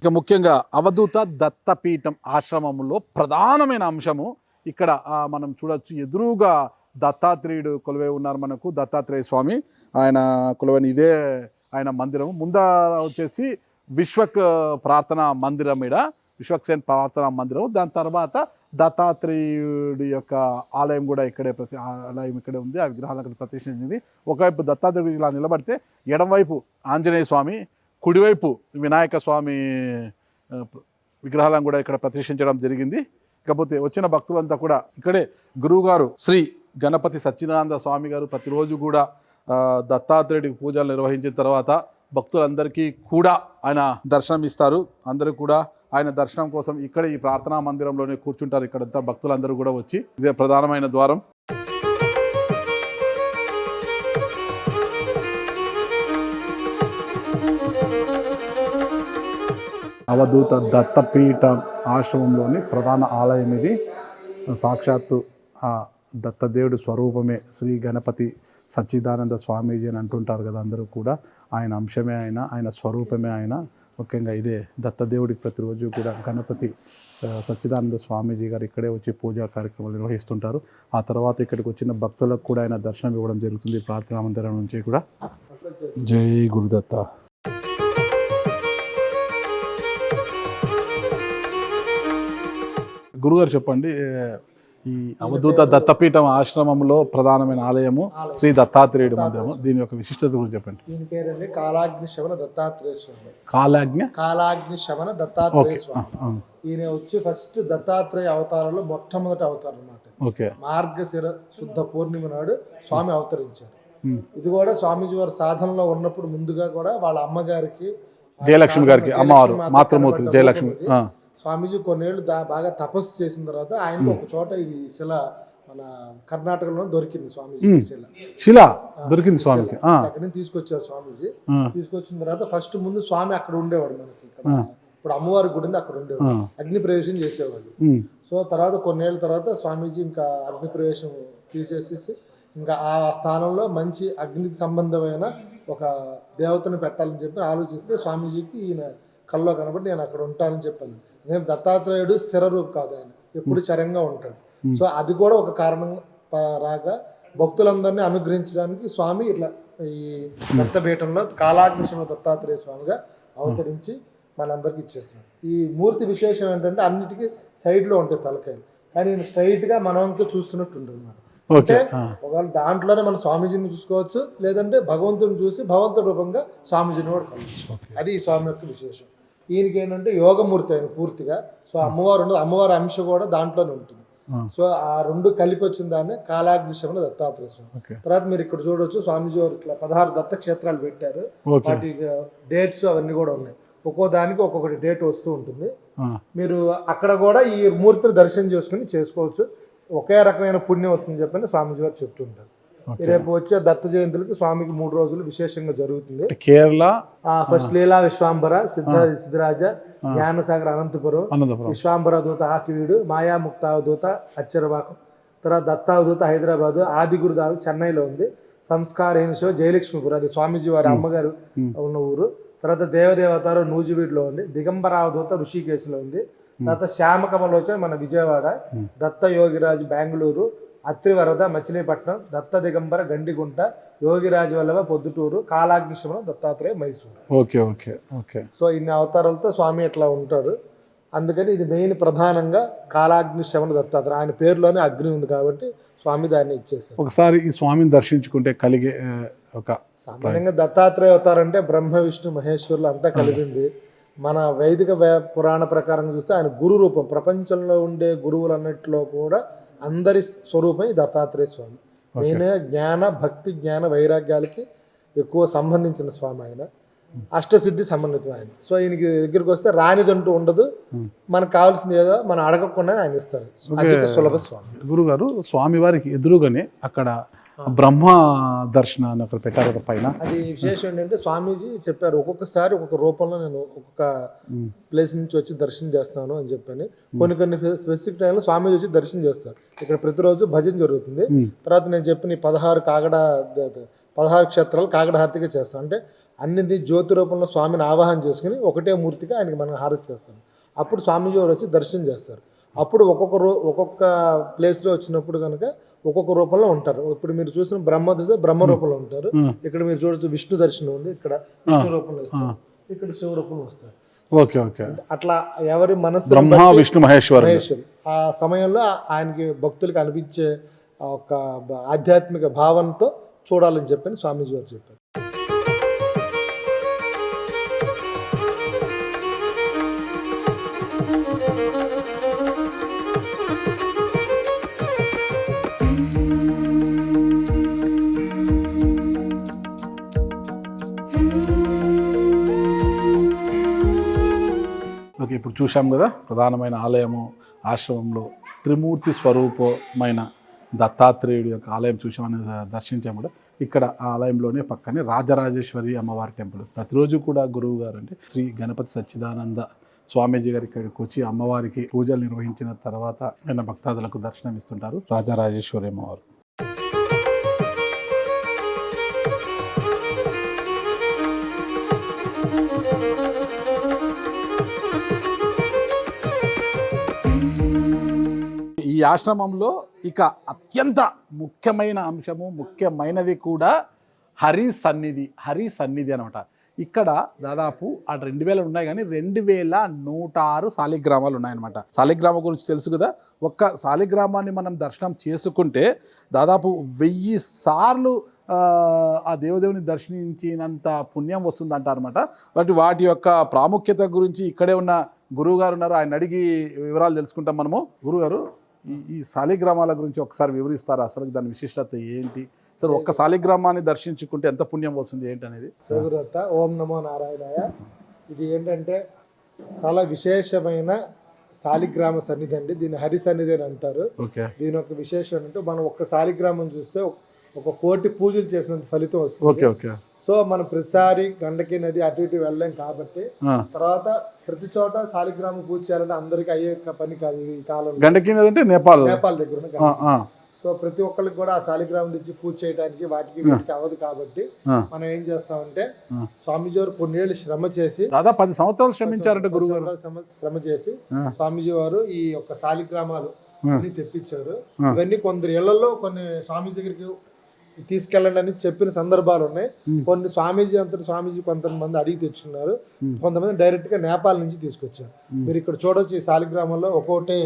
Speaker 2: ఇక ముఖ్యంగా అవధూత దత్తపీఠం ఆశ్రమంలో ప్రధానమైన అంశము ఇక్కడ మనం చూడొచ్చు. ఎదురుగా దత్తాత్రేయుడు కొలువై ఉన్నారు. మనకు దత్తాత్రేయ స్వామి ఆయన కొలువైన ఇదే ఆయన మందిరం. ముందర వచ్చేసి విశ్వక్ ప్రార్థనా మందిరం, విశ్వక్సేన్ ప్రార్థనా మందిరం. దాని తర్వాత దత్తాత్రేయుడి యొక్క ఆలయం కూడా ఆలయం ఇక్కడే ఉంది. ఆ విగ్రహాలు అక్కడ ప్రతిష్ఠించింది. ఒకవైపు దత్తాత్రేయుడు ఇలా నిలబడితే ఎడమవైపు ఆంజనేయ స్వామి, కుడివైపు వినాయక స్వామి విగ్రహాలను కూడా ఇక్కడ ప్రతిష్ఠించడం జరిగింది. కాకపోతే వచ్చిన భక్తులంతా కూడా ఇక్కడే గురువుగారు శ్రీ గణపతి సచ్చిదానంద స్వామి గారు ప్రతిరోజు కూడా దత్తాత్రేయుడికి పూజలు నిర్వహించిన తర్వాత భక్తులందరికీ కూడా ఆయన దర్శనం ఇస్తారు. అందరూ కూడా ఆయన దర్శనం కోసం ఇక్కడ ఈ ప్రార్థనా మందిరంలోనే కూర్చుంటారు. ఇక్కడంతా భక్తులందరూ కూడా వచ్చి, ఇదే ప్రధానమైన ద్వారం. అవధూత దత్తపీఠ ఆశ్రమంలోని ప్రధాన ఆలయం ఇది. సాక్షాత్తు ఆ దత్తదేవుడి స్వరూపమే శ్రీ గణపతి సచ్చిదానంద స్వామీజీ అని అంటుంటారు కదా అందరూ కూడా. ఆయన అంశమే ఆయన స్వరూపమే ఆయన. ముఖ్యంగా ఇదే దత్తదేవుడికి ప్రతిరోజు కూడా గణపతి సచ్చిదానంద స్వామీజీ గారు ఇక్కడే వచ్చి పూజా కార్యక్రమాలు నిర్వహిస్తుంటారు. ఆ తర్వాత ఇక్కడికి వచ్చిన భక్తులకు కూడా ఆయన దర్శనం ఇవ్వడం జరుగుతుంది ప్రార్థనా మందిరం నుంచి కూడా. జై గురుదత్త. గురుగారు చెప్పండి, ఈ అవధూత దత్తపీఠం ఆశ్రమంలో ప్రధానమైన ఆలయము శ్రీ దత్తాత్రేయుడు మందిరము, దీని యొక్క విశిష్టత గురించి చెప్పండి.
Speaker 4: దీని పేరండి కాలాగ్ని శవన దత్తాత్రేయ స్వామి.
Speaker 2: కాలాగ్ని
Speaker 4: శవన దత్తాత్రేయ స్వామి. ఈయన వచ్చి ఫస్ట్ దత్తాత్రేయ అవతారంలో మొట్టమొదటి అవతారం అన్నమాట.
Speaker 2: ఓకే.
Speaker 4: మార్గశిర శుద్ధ పూర్ణిమ నాడు స్వామి అవతరించారు. ఇది కూడా స్వామీజీ వారి సాధనలో ఉన్నప్పుడు ముందుగా కూడా వాళ్ళ అమ్మగారికి
Speaker 2: జయలక్ష్మి గారికి, అమ్మవారు మాతృమూర్తి జయలక్ష్మి
Speaker 4: స్వామీజీ కొన్నేళ్ళు బాగా తపస్సు చేసిన తర్వాత ఆయనకు ఒక చోట ఇది శిల మన కర్ణాటకలో దొరికింది. స్వామీజీ
Speaker 2: శిల దొరికింది స్వామికి.
Speaker 4: అక్కడి నుంచి తీసుకొచ్చారు స్వామీజీ. తీసుకొచ్చిన తర్వాత ఫస్ట్ ముందు స్వామి అక్కడ ఉండేవాడు. మనకి ఇక్కడ ఇప్పుడు అమ్మవారి గుడి ఉంది, అక్కడ ఉండేవాడు. అగ్ని ప్రవేశం చేసేవాళ్ళు. సో తర్వాత కొన్నేళ్ళ తర్వాత స్వామీజీ ఇంకా అగ్ని ప్రవేశం తీసేసేసి ఇంకా ఆ స్థానంలో మంచి అగ్నికి సంబంధమైన ఒక దేవతను పెట్టాలని చెప్పి ఆలోచిస్తే స్వామీజీకి ఈయన కల్లో కనబడి నేను అక్కడ ఉంటానని చెప్పాను. నేను దత్తాత్రేయుడు స్థిర రూపు కాదు, ఆయన ఎప్పుడు చరంగా ఉంటాడు. సో అది కూడా ఒక కారణం రాగా భక్తులందరినీ అనుగ్రహించడానికి స్వామి ఇట్లా ఈ దత్తపీఠంలో కాలాగ్నిశమ దత్తాత్రేయ స్వామిగా అవతరించి మనందరికి ఇచ్చేస్తున్నాడు. ఈ మూర్తి విశేషం ఏంటంటే అన్నిటికీ సైడ్లో ఉంటాయి తలకాయలు, కానీ నేను స్ట్రైట్గా మనకి చూస్తున్నట్టు ఉంటుంది అన్నమాట. అంటే ఒకవేళ దాంట్లోనే మనం స్వామీజీని చూసుకోవచ్చు, లేదంటే భగవంతుని చూసి భగవంతుడి రూపంగా స్వామీజీని కూడా కలవచ్చు. అది ఈ స్వామి యొక్క విశేషం. ఈయనకి ఏంటంటే యోగమూర్తి ఆయన పూర్తిగా. సో అమ్మవారు ఉండదు, అమ్మవారి అంశ కూడా దాంట్లోనే ఉంటుంది. సో ఆ రెండు కలిపి వచ్చిన దాన్ని కాలాగ్నిశమన దత్తాత్రేయ స్వామి. తర్వాత మీరు ఇక్కడ చూడవచ్చు స్వామీజీ వారు ఇట్లా 16 దత్త క్షేత్రాలు పెట్టారు. వాటి డేట్స్ అవన్నీ కూడా ఉన్నాయి. ఒక్కో దానికి ఒక్కొక్కటి డేట్ వస్తూ ఉంటుంది. మీరు అక్కడ కూడా ఈ మూర్తిని దర్శనం చేసుకుని చేసుకోవచ్చు. ఒకే రకమైన పుణ్యం వస్తుందని చెప్పని స్వామీజీ గారు చెప్తుంటారు. రేపు వచ్చే దత్త జయంతులకి స్వామికి 3 రోజులు విశేషంగా జరుగుతుంది.
Speaker 2: కేరళ
Speaker 4: ఫస్ట్ లీలా విశ్వాంబర, సిద్ధరాజ, జ్ఞానసాగర్ అనంతపురం, విశ్వాంబర దూత ఆకివీడు, మాయాముక్తావధూత అచ్చరవాకం, తర్వాత దత్తావధూత హైదరాబాద్, ఆదిగురుదావు చెన్నైలో ఉంది, సంస్కారహీన శివ జయలక్ష్మీపురం అది స్వామీజీ వారి అమ్మగారు ఉన్న ఊరు, తర్వాత దేవదేవతారు నూజివీడులో ఉంది, దిగంబరావధూత ఋషికేశ్లో ఉంది, తర్వాత శ్యామకమలోచన మన Vijayawada, Datta Yogiraju Bengaluru, Atrivarada Machilipatnam, Datta Digambara Gandigunta, Yogiraju Vallabha Proddatur, Kalagnishamana Dattatreya Mysuru.
Speaker 2: Okay okay okay.
Speaker 4: So ఇన్ని అవతారాలతో స్వామి ఇట్లా ఉంటాడు. అందుకని ఇది మెయిన్ ప్రధానంగా కాలాగ్నిశమన దత్తాత్రేయ. ఆయన పేరులోనే అగ్ని ఉంది కాబట్టి స్వామి దాన్ని ఇచ్చేసారు.
Speaker 2: ఒకసారి ఈ స్వామిని దర్శించుకుంటే కలిగే ఒక
Speaker 4: సామాన్యంగా దత్తాత్రేయ అవతారంటే బ్రహ్మ విష్ణు మహేశ్వరులు అంతా కలిగింది. మన వైదిక పురాణ ప్రకారం చూస్తే ఆయన గురు రూపం. ప్రపంచంలో ఉండే గురువులు అన్నింటిలో కూడా అందరి స్వరూపం ఈ దత్తాత్రేయ స్వామి. మెయిన్ జ్ఞాన భక్తి జ్ఞాన వైరాగ్యాలకి ఎక్కువ సంబంధించిన స్వామి ఆయన. అష్టసిద్ధి సమన్వితం ఆయన. సో ఈయనకి దగ్గరికి వస్తే రానిదంటూ ఉండదు. మనకు కావాల్సింది ఏదో మనం అడగకుండా ఆయన ఇస్తారు. సులభ స్వామి.
Speaker 2: గురుగారు స్వామి వారికి ఎదురుగానే అక్కడ బ్రహ్మ దర్శనాన్ని అక్కడ పెట్టారు కదా పైన.
Speaker 4: అది విశేషం ఏంటంటే స్వామీజీ చెప్పారు ఒక్కొక్కసారి ఒక్కొక్క రూపంలో నేను ఒక్కొక్క ప్లేస్ నుంచి వచ్చి దర్శనం చేస్తాను అని చెప్పని. కొన్ని స్పెసిఫిక్ టైంలో స్వామీజీ వచ్చి దర్శనం చేస్తారు. ఇక్కడ ప్రతిరోజు భజన జరుగుతుంది. తర్వాత నేను చెప్పిన 16 కాగడ 16 క్షేత్రాలు కాకడ హారతిగా చేస్తాం. అంటే అన్నిది జ్యోతి రూపంలో స్వామిని ఆవాహన చేసుకుని ఒకటే మూర్తిగా ఆయనకి మనం హారతి చేస్తాం. అప్పుడు స్వామీజీ వారు వచ్చి దర్శనం చేస్తారు. అప్పుడు ఒక్కొక్క ప్లేస్లో వచ్చినప్పుడు కనుక ఒక్కొక్క రూపంలో ఉంటారు. ఇప్పుడు మీరు చూసిన బ్రహ్మ రూపంలో ఉంటారు. ఇక్కడ మీరు చూడొచ్చు విష్ణు దర్శనం ఉంది. ఇక్కడ విష్ణు రూపంలో వస్తారు, ఇక్కడ శివ రూపంలో వస్తారు.
Speaker 2: Okay okay.
Speaker 4: అట్లా ఎవరి మనసు
Speaker 2: బ్రహ్మ విష్ణు మహేశ్వర్
Speaker 4: ఆ సమయంలో ఆయనకి భక్తులకు అనిపించే ఒక ఆధ్యాత్మిక భావనతో చూడాలని చెప్పని స్వామీజీ వారు చెప్పారు.
Speaker 2: ఓకే, ఇప్పుడు చూసాం కదా ప్రధానమైన ఆలయము, ఆశ్రమంలో త్రిమూర్తి స్వరూపమైన దత్తాత్రేయుడి యొక్క ఆలయం చూసామని దర్శించాము కూడా. ఇక్కడ ఆ ఆలయంలోనే పక్కనే రాజరాజేశ్వరి అమ్మవారి టెంపుల్. ప్రతిరోజు కూడా గురువు గారు అంటే శ్రీ గణపతి సచ్చిదానంద స్వామీజీ గారు ఇక్కడికి వచ్చి అమ్మవారికి పూజలు నిర్వహించిన తర్వాత ఆయన భక్తాదులకు దర్శనం ఇస్తుంటారు రాజరాజేశ్వరి అమ్మవారు. ఈ ఆశ్రమంలో ఇక అత్యంత ముఖ్యమైన అంశము, ముఖ్యమైనది కూడా హరి సన్నిధి అనమాట. ఇక్కడ దాదాపు 2000 ఉన్నాయి, కానీ 2106 శాలిగ్రామాలు ఉన్నాయన్నమాట. శాలిగ్రామం గురించి తెలుసు కదా. ఒక్క శాలిగ్రామాన్ని మనం దర్శనం చేసుకుంటే దాదాపు 1000 సార్లు ఆ దేవదేవుని దర్శించినంత పుణ్యం వస్తుందంట అనమాట. వాటి యొక్క ప్రాముఖ్యత గురించి ఇక్కడే ఉన్న గురువు గారు ఉన్నారు, ఆయన అడిగి వివరాలు తెలుసుకుంటాం మనము. గురుగారు, ఈ శాలిగ్రామాల గురించి ఒకసారి వివరిస్తారా? అసలు దాని విశిష్టత ఏంటి? అసలు ఒక్క శాలిగ్రామాన్ని దర్శించుకుంటే ఎంత పుణ్యం వస్తుంది ఏంటి అనేది?
Speaker 4: ఓం నమో నారాయణాయ. ఇది ఏంటంటే చాలా విశేషమైన శాలిగ్రామ సన్నిధి అండి. దీన్ని హరి సన్నిధి అని అంటారు. దీని ఒక విశేషం ఏంటంటే మనం ఒక్క శాలిగ్రామం చూస్తే 1 కోటి పూజలు చేసినంత ఫలితం వస్తుంది. సో మనం ప్రతిసారి గండకి నది అటు ఇటు వెళ్ళలేం కాబట్టి తర్వాత ప్రతి చోట శాలిగ్రామ పూజ చేయాలంటే అందరికి అయ్యే పని కాదు ఈ కాలంలో.
Speaker 2: గండకి నది అంటే నేపాల్
Speaker 4: దగ్గర. సో ప్రతి ఒక్కరికి కూడా ఆ శాలిగ్రామం తెచ్చి పూజ చేయడానికి వాటికి అవ్వదు కాబట్టి మనం ఏం చేస్తామంటే స్వామీజీ వారు కొన్నేళ్ళు శ్రమ చేసి,
Speaker 2: దాదాపు 10 సంవత్సరాలు శ్రమించారంటే గురువు
Speaker 4: శ్రమ చేసి స్వామీజీ వారు ఈ యొక్క శాలిగ్రామాలు అన్ని తెప్పించారు. ఇవన్నీ కొందరు ఇళ్లలో కొన్ని స్వామీజీ దగ్గరికి తీసుకెళ్ళండి అని చెప్పిన సందర్భాలు ఉన్నాయి. కొన్ని స్వామీజీ కొంతమంది అడిగి తెచ్చుకున్నారు, కొంతమంది డైరెక్ట్ గా నేపాల్ నుంచి తీసుకొచ్చారు. మీరు ఇక్కడ చూడొచ్చు ఈ శాలిగ్రామంలో ఒక్కొక్కటే.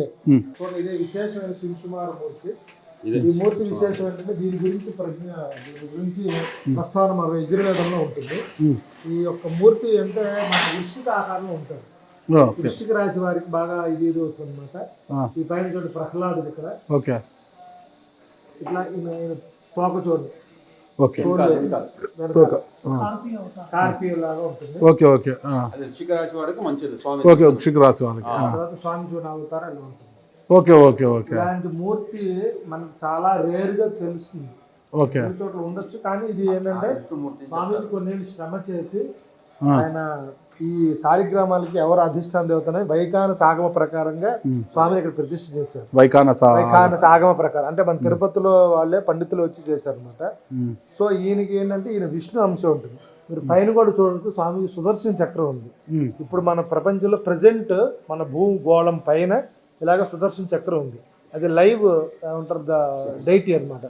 Speaker 4: ఇదే విశేషమైన శివసుమార మూర్తి. ఈ మూర్తి విశేషం ఏంటంటే దీని గురించి ప్రస్తావన మన యజుర్వేదంలో ఉంటుంది. ఈ యొక్క మూర్తి అంటే మన వృశ్చిక ఆకారంలో ఉంటారు. వృశ్చిక రాశి వారికి బాగా ఇది అవుతుంది అనమాట. ఈ పైన చూడండి ప్రహ్లాదుడు ఇక్కడ ఇట్లా తోక చూడండి, స్కార్పియో లాగా ఉంటుంది.
Speaker 3: వృశ్చిక రాశి వాడికి మంచిది.
Speaker 2: వృశ్చిక రాశి వారికి
Speaker 4: తర్వాత స్వామి చూడండి అవతారం ఎలా ఉంటుంది.
Speaker 2: ఇలాంటి
Speaker 4: మూర్తి మనకు చాలా రేర్ గా తెలుస్తుంది. చోట్ల ఉండొచ్చు, కానీ ఇది ఏంటంటే స్వామి కొన్నేళ్ళు శ్రమ చేసి ఆయన ఈ శాలిగ్రామాలకి ఎవరు అధిష్టాన దేవతనే వైఖానస ఆగమ ప్రకారంగా స్వామిని ఇక్కడ ప్రతిష్ఠ చేశారు. వైఖానస ఆగమ ప్రకారం అంటే మన తిరుపతిలో వాళ్ళే పండితులు వచ్చి చేశారు అనమాట. సో ఈయనకి ఏంటంటే ఈయన విష్ణు అంశం ఉంటుంది. మీరు పైన కూడా చూడవచ్చు స్వామి సుదర్శన చక్రం ఉంది. ఇప్పుడు మన ప్రపంచంలో ప్రెసెంట్ మన భూగోళం పైన ఇలాగ సుదర్శన చక్రం ఉంది. అది లైవ్ ఉంటారు డైటీ అనమాట,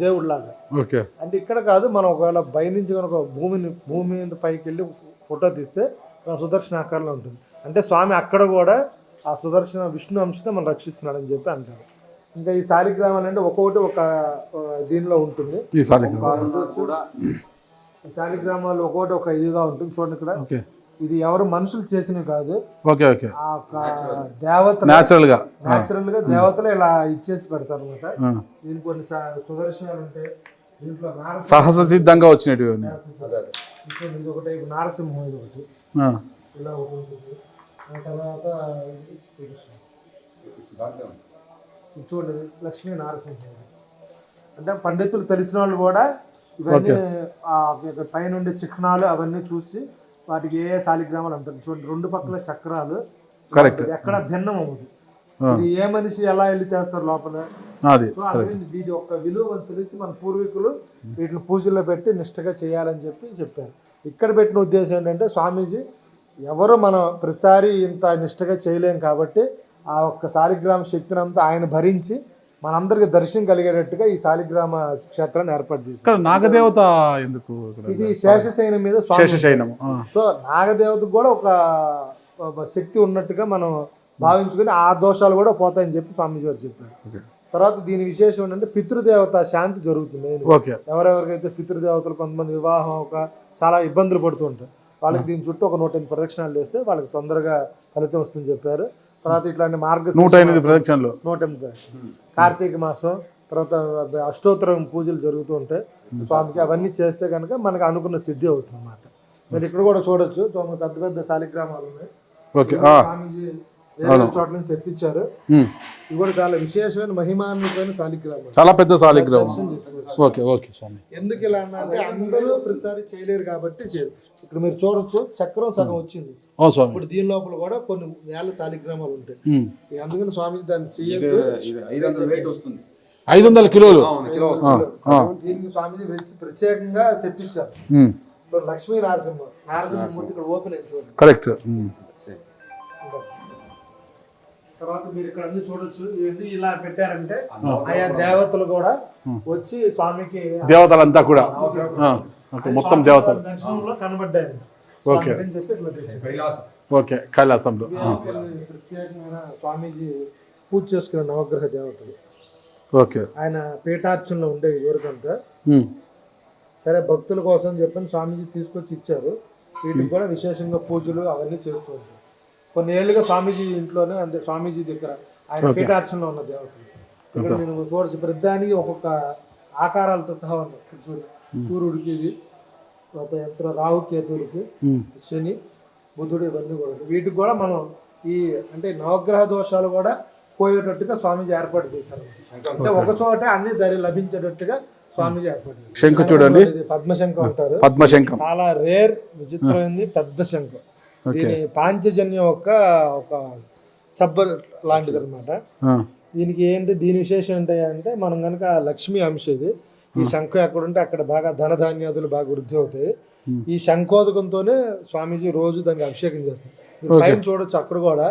Speaker 4: దేవుడు లాగా. అంటే ఇక్కడ కాదు, మనం ఒకవేళ పైనుంచి కనుక భూమి మీద పైకి వెళ్ళి ఫోటో తీస్తే సుదర్శన ఆకారంలో ఉంటుంది. అంటే స్వామి అక్కడ కూడా ఆ సుదర్శన విష్ణు అంశతో మనం రక్షిస్తున్నాడు అని చెప్పి అంటారు. ఇంకా ఈ శాలిగ్రామాలు అంటే ఒక్కొక్కటి ఒక దీనిలో ఉంటుంది. ఈ శాలిగ్రామాలు ఒక్కొక్కటి ఒక ఇదిగా ఉంటుంది. చూడండి ఇక్కడ ఇది ఎవరు మనుషులు చేసినవి కాదు, దేవత న్యాచురల్ గా దేవతలు ఇలా ఇచ్చేసి పెడతారు అనమాట. దీనికి కొన్ని సుదర్శనాలు ఉంటాయి. దీంట్లో
Speaker 2: సహజ సిద్ధంగా వచ్చినట్టు
Speaker 4: ఇది ఒకటి, నారసింహం ఇది ఒకటి ఇలా ఒకటి ఉంటుంది. ఆ తర్వాత చూడండి లక్ష్మీ నారసింహం. అంటే పండితులు తెలిసిన వాళ్ళు కూడా ఇవన్నీ పైన ఉండే చిహ్నాలు అవన్నీ చూసి వాటికి ఏ శాలిగ్రామాలు అంటారు. చూడండి 2 పక్కల చక్రాలు ఎక్కడ భిన్నం అవుతుంది. ఇది ఏ మనిషి ఎలా వెళ్ళి చేస్తారు లోపల
Speaker 2: అది
Speaker 4: సో అందుకని వీటి యొక్క విలువ మనకు తెలిసి మన పూర్వీకులు వీటిని పూజల్లో పెట్టి నిష్ఠగా చేయాలని చెప్పారు. ఇక్కడ పెట్టిన ఉద్దేశం ఏంటంటే స్వామీజీ ఎవరు మనం ప్రతిసారి ఇంత నిష్ఠగా చేయలేం కాబట్టి ఆ ఒక్క శాలిగ్రామ శక్తిని అంతా ఆయన భరించి మనందరికి దర్శనం కలిగేటట్టుగా ఈ శాలిగ్రామ క్షేత్రాన్ని ఏర్పాటు చేశారు.
Speaker 2: ఇక్కడ నాగదేవత ఎందుకు?
Speaker 4: ఇది శేషశయనం మీద
Speaker 2: శేషశయనం.
Speaker 4: సో నాగదేవతకు కూడా ఒక శక్తి ఉన్నట్టుగా మనం భావించుకుని ఆ దోషాలు కూడా పోతాయని చెప్పి స్వామీజీ వారు చెప్పారు. తర్వాత దీని విశేషం ఏంటంటే పితృదేవత శాంతి జరుగుతుంది. ఎవరెవరికైతే పితృదేవతలు కొంతమంది వివాహం చాలా ఇబ్బందులు పడుతూ ఉంటారు వాళ్ళకి దీని చుట్టూ ఒక 108 ప్రదక్షిణాలు చేస్తే వాళ్ళకి తొందరగా ఫలితం వస్తుందని చెప్పారు. తర్వాత ఇట్లాంటి
Speaker 2: 108 ప్రదక్షిణలు
Speaker 4: 108 కార్తీక మాసం తర్వాత అష్టోత్తరం పూజలు జరుగుతూ ఉంటాయి స్వామికి. అవన్నీ చేస్తే కనుక మనకు అనుకున్న సిద్ధి అవుతుంది అన్నమాట. మీరు ఇక్కడ కూడా చూడొచ్చు పెద్ద పెద్ద శాలిగ్రామాలు ఉన్నాయి. స్వామీజీ చోట నుంచి తెప్పించారు. ఇవి కూడా చాలా విశేషమైన మహిమాన్వితమైన శాలిగ్రామం,
Speaker 2: చాలా పెద్ద శాలిగ్రామం. ఎందుకు
Speaker 4: ఇలా అంటే అందరూ ప్రతిసారి చేయలేరు కాబట్టి చేయరు. ఇక్కడ మీరు చూడొచ్చు చక్రం సగం వచ్చింది. ఇప్పుడు దీని లోపల కూడా కొన్ని వేల శాలిగ్రామాలు ఉంటాయి. అందుకని స్వామి దాన్ని చేయదు.
Speaker 2: 500 కిలోలు
Speaker 4: దీనికి స్వామిజీ ప్రత్యేకంగా తెప్పించారు. ఇప్పుడు లక్ష్మీ నారసింహమూర్తి ఇక్కడ ఓపెన్ అయింది.
Speaker 2: కరెక్ట్.
Speaker 4: తర్వాత మీరు ఇక్కడ అన్ని చూడొచ్చు. ఇది ఇలా పెట్టారంటే ఆయా దేవతలు కూడా వచ్చి స్వామికి
Speaker 2: దేవతలంతా కూడా మొత్తం దేవతలు
Speaker 4: దర్శనంలో కనబడ్డాయి.
Speaker 2: కైలాసంలో
Speaker 4: ప్రత్యేకమైన స్వామీజీ పూజ చేసుకున్న నవగ్రహ దేవతలు. ఆయన పీఠార్చనలో ఉండేవి ఇదివరకంతా. సరే భక్తుల కోసం చెప్పని స్వామీజీ తీసుకొచ్చి ఇచ్చారు. వీటికి కూడా విశేషంగా పూజలు అవన్నీ చేస్తూ ఉంటారు. కొన్ని ఏళ్ళుగా స్వామీజీ ఇంట్లోనే అంటే స్వామీజీ దగ్గర ఆయన పీఠార్చనలో ఉన్న దేవతలు. ఇక్కడ నేను చూడచ్చు ప్రతిదానికి ఒక్కొక్క ఆకారాలతో సహా ఉన్నాయి. సూర్యుడికి ఇది రాహుకేతువులకి, శని, బుధుడు, ఇవన్నీ కూడా వీటికి కూడా మనం ఈ అంటే నవగ్రహ దోషాలు కూడా పోయేటట్టుగా స్వామీజీ ఏర్పాటు చేశారు. అంటే ఒక చోట అన్ని లభించేటట్టుగా స్వామీజీ ఏర్పాటు చేశారు.
Speaker 2: శంఖం చూడండి,
Speaker 4: పద్మశంఖం అంటారు.
Speaker 2: పద్మశంఖం
Speaker 4: చాలా రేర్ విచిత్రమైంది పెద్ద శంఖం. దీని పాంచజన్యం ఒక సబ్బర్ లాంటిది అనమాట. దీనికి ఏంటి దీని విశేషం ఏంటంటే మనం కనుక లక్ష్మీ అంశ ఇది. ఈ శంఖం ఎక్కడుంటే అక్కడ బాగా ధనధాన్యాదులు బాగా వృద్ధి అవుతాయి. ఈ శంఖోదకంతోనే స్వామీజీ రోజు దానికి అభిషేకం చేస్తారు. పైన చూడొచ్చు అక్కడ కూడా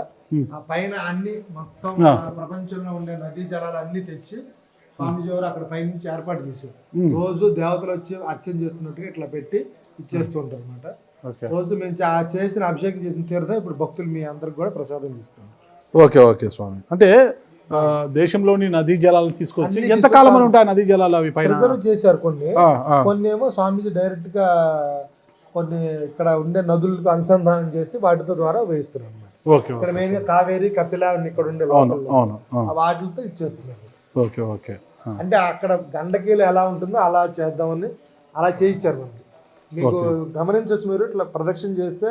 Speaker 4: ఆ పైన అన్ని మొత్తం ప్రపంచంలో ఉండే నదీ జలాలు అన్ని తెచ్చి స్వామీజీ వారు అక్కడ పైనుంచి ఏర్పాటు చేశారు. రోజు దేవతలు వచ్చి అర్చన చేస్తున్నట్టుగా ఇట్లా పెట్టి ఇచ్చేస్తూ ఉంటారు అనమాట. రోజు మేము చేసిన అభిషేకం చేసిన తీర్థం ఇప్పుడు భక్తులు మీ అందరికి కూడా ప్రసాదం చేస్తున్నారు.
Speaker 2: ఓకే స్వామి. అంటే దేశంలోని నదీ జలాలు తీసుకొచ్చి ఎంతకాలం అని ఉంటాయి నదీ జలాలు? అవి
Speaker 4: ప్రిజర్వ్ చేశారు కొన్ని ఏమో స్వామీజీ డైరెక్ట్ గా కొన్ని ఇక్కడ ఉండే నదులకు అనుసంధానం చేసి వాటితో ద్వారా వేయిస్తున్నారు అన్నమాట. ఇక్కడ మెయిన్ గా కావేరి, కపిల ఇక్కడ ఉండే వాటితో ఇచ్చేస్తున్నారు. అంటే అక్కడ గండకీలు ఎలా ఉంటుందో అలా చేద్దామని అలా చేయించారు మనకి. మీకు గమనించవచ్చు, మీరు ఇట్లా ప్రదక్షిణ చేస్తే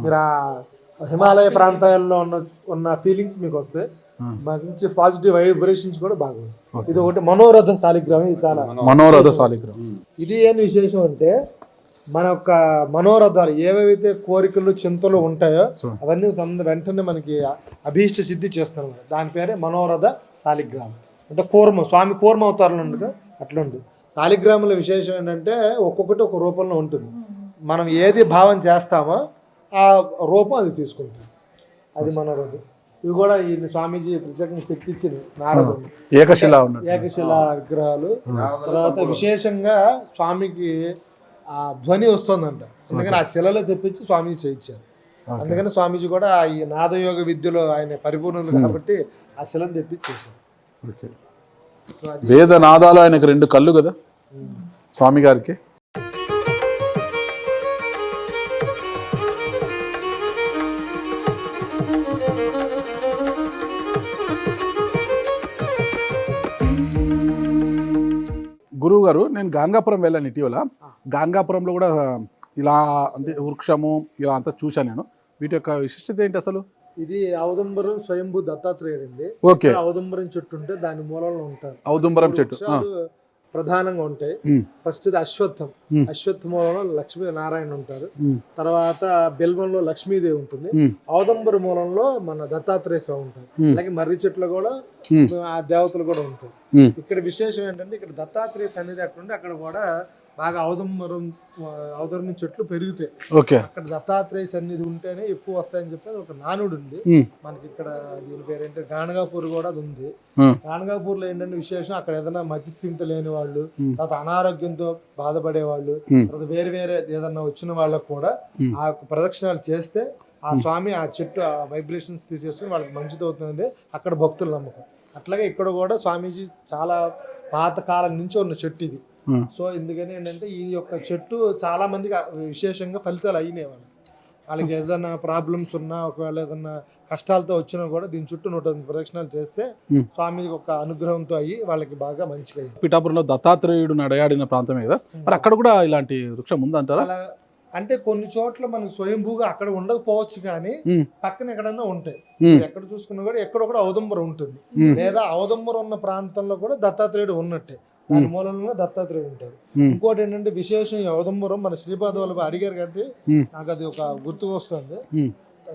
Speaker 4: మీరు ఆ హిమాలయ ప్రాంతాల్లో ఉన్న ఫీలింగ్స్ మీకు వస్తాయి. మంచి పాజిటివ్ వైబ్రేషన్స్ కూడా బాగుంది. ఇది ఒకటి మనోరథ శాలిగ్రామం. ఇది చాలా
Speaker 2: మనోరథ శాలిగ్రామం.
Speaker 4: ఇది ఏం విశేషం అంటే మన యొక్క మనోరథాలు ఏవైతే కోరికలు చింతలు ఉంటాయో అవన్నీ వెంటనే మనకి అభీష్ట సిద్ధి చేస్తాం. దాని పేరే మనోరథ శాలిగ్రామం. అంటే కూర్మ స్వామి కూర్మ అవతారంలో ఉండగా అట్లుంది. శాలిగ్రాముల విశేషం ఏంటంటే ఒక్కొక్కటి ఒక రూపంలో ఉంటుంది. మనం ఏది భావం చేస్తామో ఆ రూపం అది తీసుకుంటుంది. అది మనోరథం. ఇవి కూడా ఈ స్వామీజీ ప్రత్యేకంగా చెక్కిచ్చింది నారదుడు ఏకశిలా విగ్రహాలు. తర్వాత విశేషంగా స్వామికి ఆ ధ్వని వస్తుందంట. అందుకని ఆ శిలలో తెప్పించి స్వామీజీ చేయించారు. అందుకని స్వామీజీ కూడా ఈ నాదయోగ విద్యలో ఆయన పరిపూర్ణులు కాబట్టి ఆ శిలను తెప్పించేశారు.
Speaker 2: వేద నాదాలు ఆయనకు 2 కళ్ళు కదా స్వామి గారికి. గురువు గారు, నేను గాన్గాపురం వెళ్ళాను ఇటీవల. గాన్గాపురంలో కూడా ఇలా అంటే వృక్షము ఇలా అంతా చూశాను నేను. వీటి యొక్క విశిష్టత ఏంటి అసలు?
Speaker 4: ఇది ఔదంబరం స్వయంభూ దత్తాత్రేయుడు అండి. ఔదంబరం చెట్టు ఉంటే దాని మూలంలో ఉంటారు.
Speaker 2: ఔదంబరం చెట్టు
Speaker 4: ప్రధానంగా ఉంటాయి. ఫస్ట్ ఇది అశ్వత్థం. అశ్వత్థ మూలంలో లక్ష్మీ నారాయణ ఉంటారు. తర్వాత బెల్వంలో లక్ష్మీదేవి ఉంటుంది. ఔదంబర మూలంలో మన దత్తాత్రేయ స్వామి ఉంటారు. అలాగే మర్రి చెట్లు కూడా ఆ దేవతలు కూడా ఉంటాయి. ఇక్కడ విశేషం ఏంటంటే ఇక్కడ దత్తాత్రేయ సన్నిధి అక్కడ అక్కడ కూడా బాగా ఔదరం చెట్లు పెరుగుతాయి. అక్కడ దత్తాత్రేయ సన్నిధి ఉంటేనే ఎక్కువ వస్తాయని చెప్పి ఒక నానుడు ఉంది మనకి. ఇక్కడ దీని పేరు ఏంటంటే గాణగాపూర్ కూడా అది ఉంది. గాణగాపూర్ లో ఏంటంటే విశేషం అక్కడ ఏదైనా మతిస్థిమిత లేని వాళ్ళు, తర్వాత అనారోగ్యంతో బాధపడే వాళ్ళు, తర్వాత వేరే వేరే ఏదన్నా వచ్చిన వాళ్ళకు కూడా ఆ ప్రదక్షిణాలు చేస్తే ఆ స్వామి ఆ చెట్టు ఆ వైబ్రేషన్స్ తీసేసుకుని వాళ్ళకి మంచిది అవుతుంది అక్కడ భక్తుల నమ్మకం. అట్లాగే ఇక్కడ కూడా స్వామీజీ చాలా పాతకాలం నుంచి ఉన్న చెట్టు ఇది. సో ఎందుకని ఏంటంటే ఈ యొక్క చెట్టు చాలా మందికి విశేషంగా ఫలితాలు అయినాయి. వాళ్ళకి ఏదైనా ప్రాబ్లమ్స్ ఉన్నా, ఒకవేళ ఏదైనా కష్టాలతో వచ్చినా కూడా దీని చుట్టూ 108 ప్రదక్షిణాలు చేస్తే స్వామికి ఒక అనుగ్రహంతో అయ్యి వాళ్ళకి బాగా మంచిగా అయ్యి.
Speaker 2: పిఠాపురంలో దత్తాత్రేయుడు నడయాడిన ప్రాంతమే కదా, మరి అక్కడ కూడా ఇలాంటి వృక్షం ఉందంటారా?
Speaker 4: అలా అంటే కొన్ని చోట్ల మనకు స్వయంభూగా అక్కడ ఉండకపోవచ్చు కానీ పక్కన ఎక్కడన్నా ఉంటాయి. ఎక్కడ చూసుకున్నా కూడా ఎక్కడొక్కడ ఔదంబరం ఉంటుంది. లేదా ఔదంబరం ఉన్న ప్రాంతంలో కూడా దత్తాత్రేయుడు ఉన్నట్టే, దాని మూలంలో దత్తాత్రేయుడు ఉంటారు. ఇంకోటి ఏంటంటే విశేషం ఈ ఔదంబరం మన శ్రీపాద వల్లభ అడిగారు కాబట్టి నాకు అది ఒక గుర్తుకు వస్తుంది.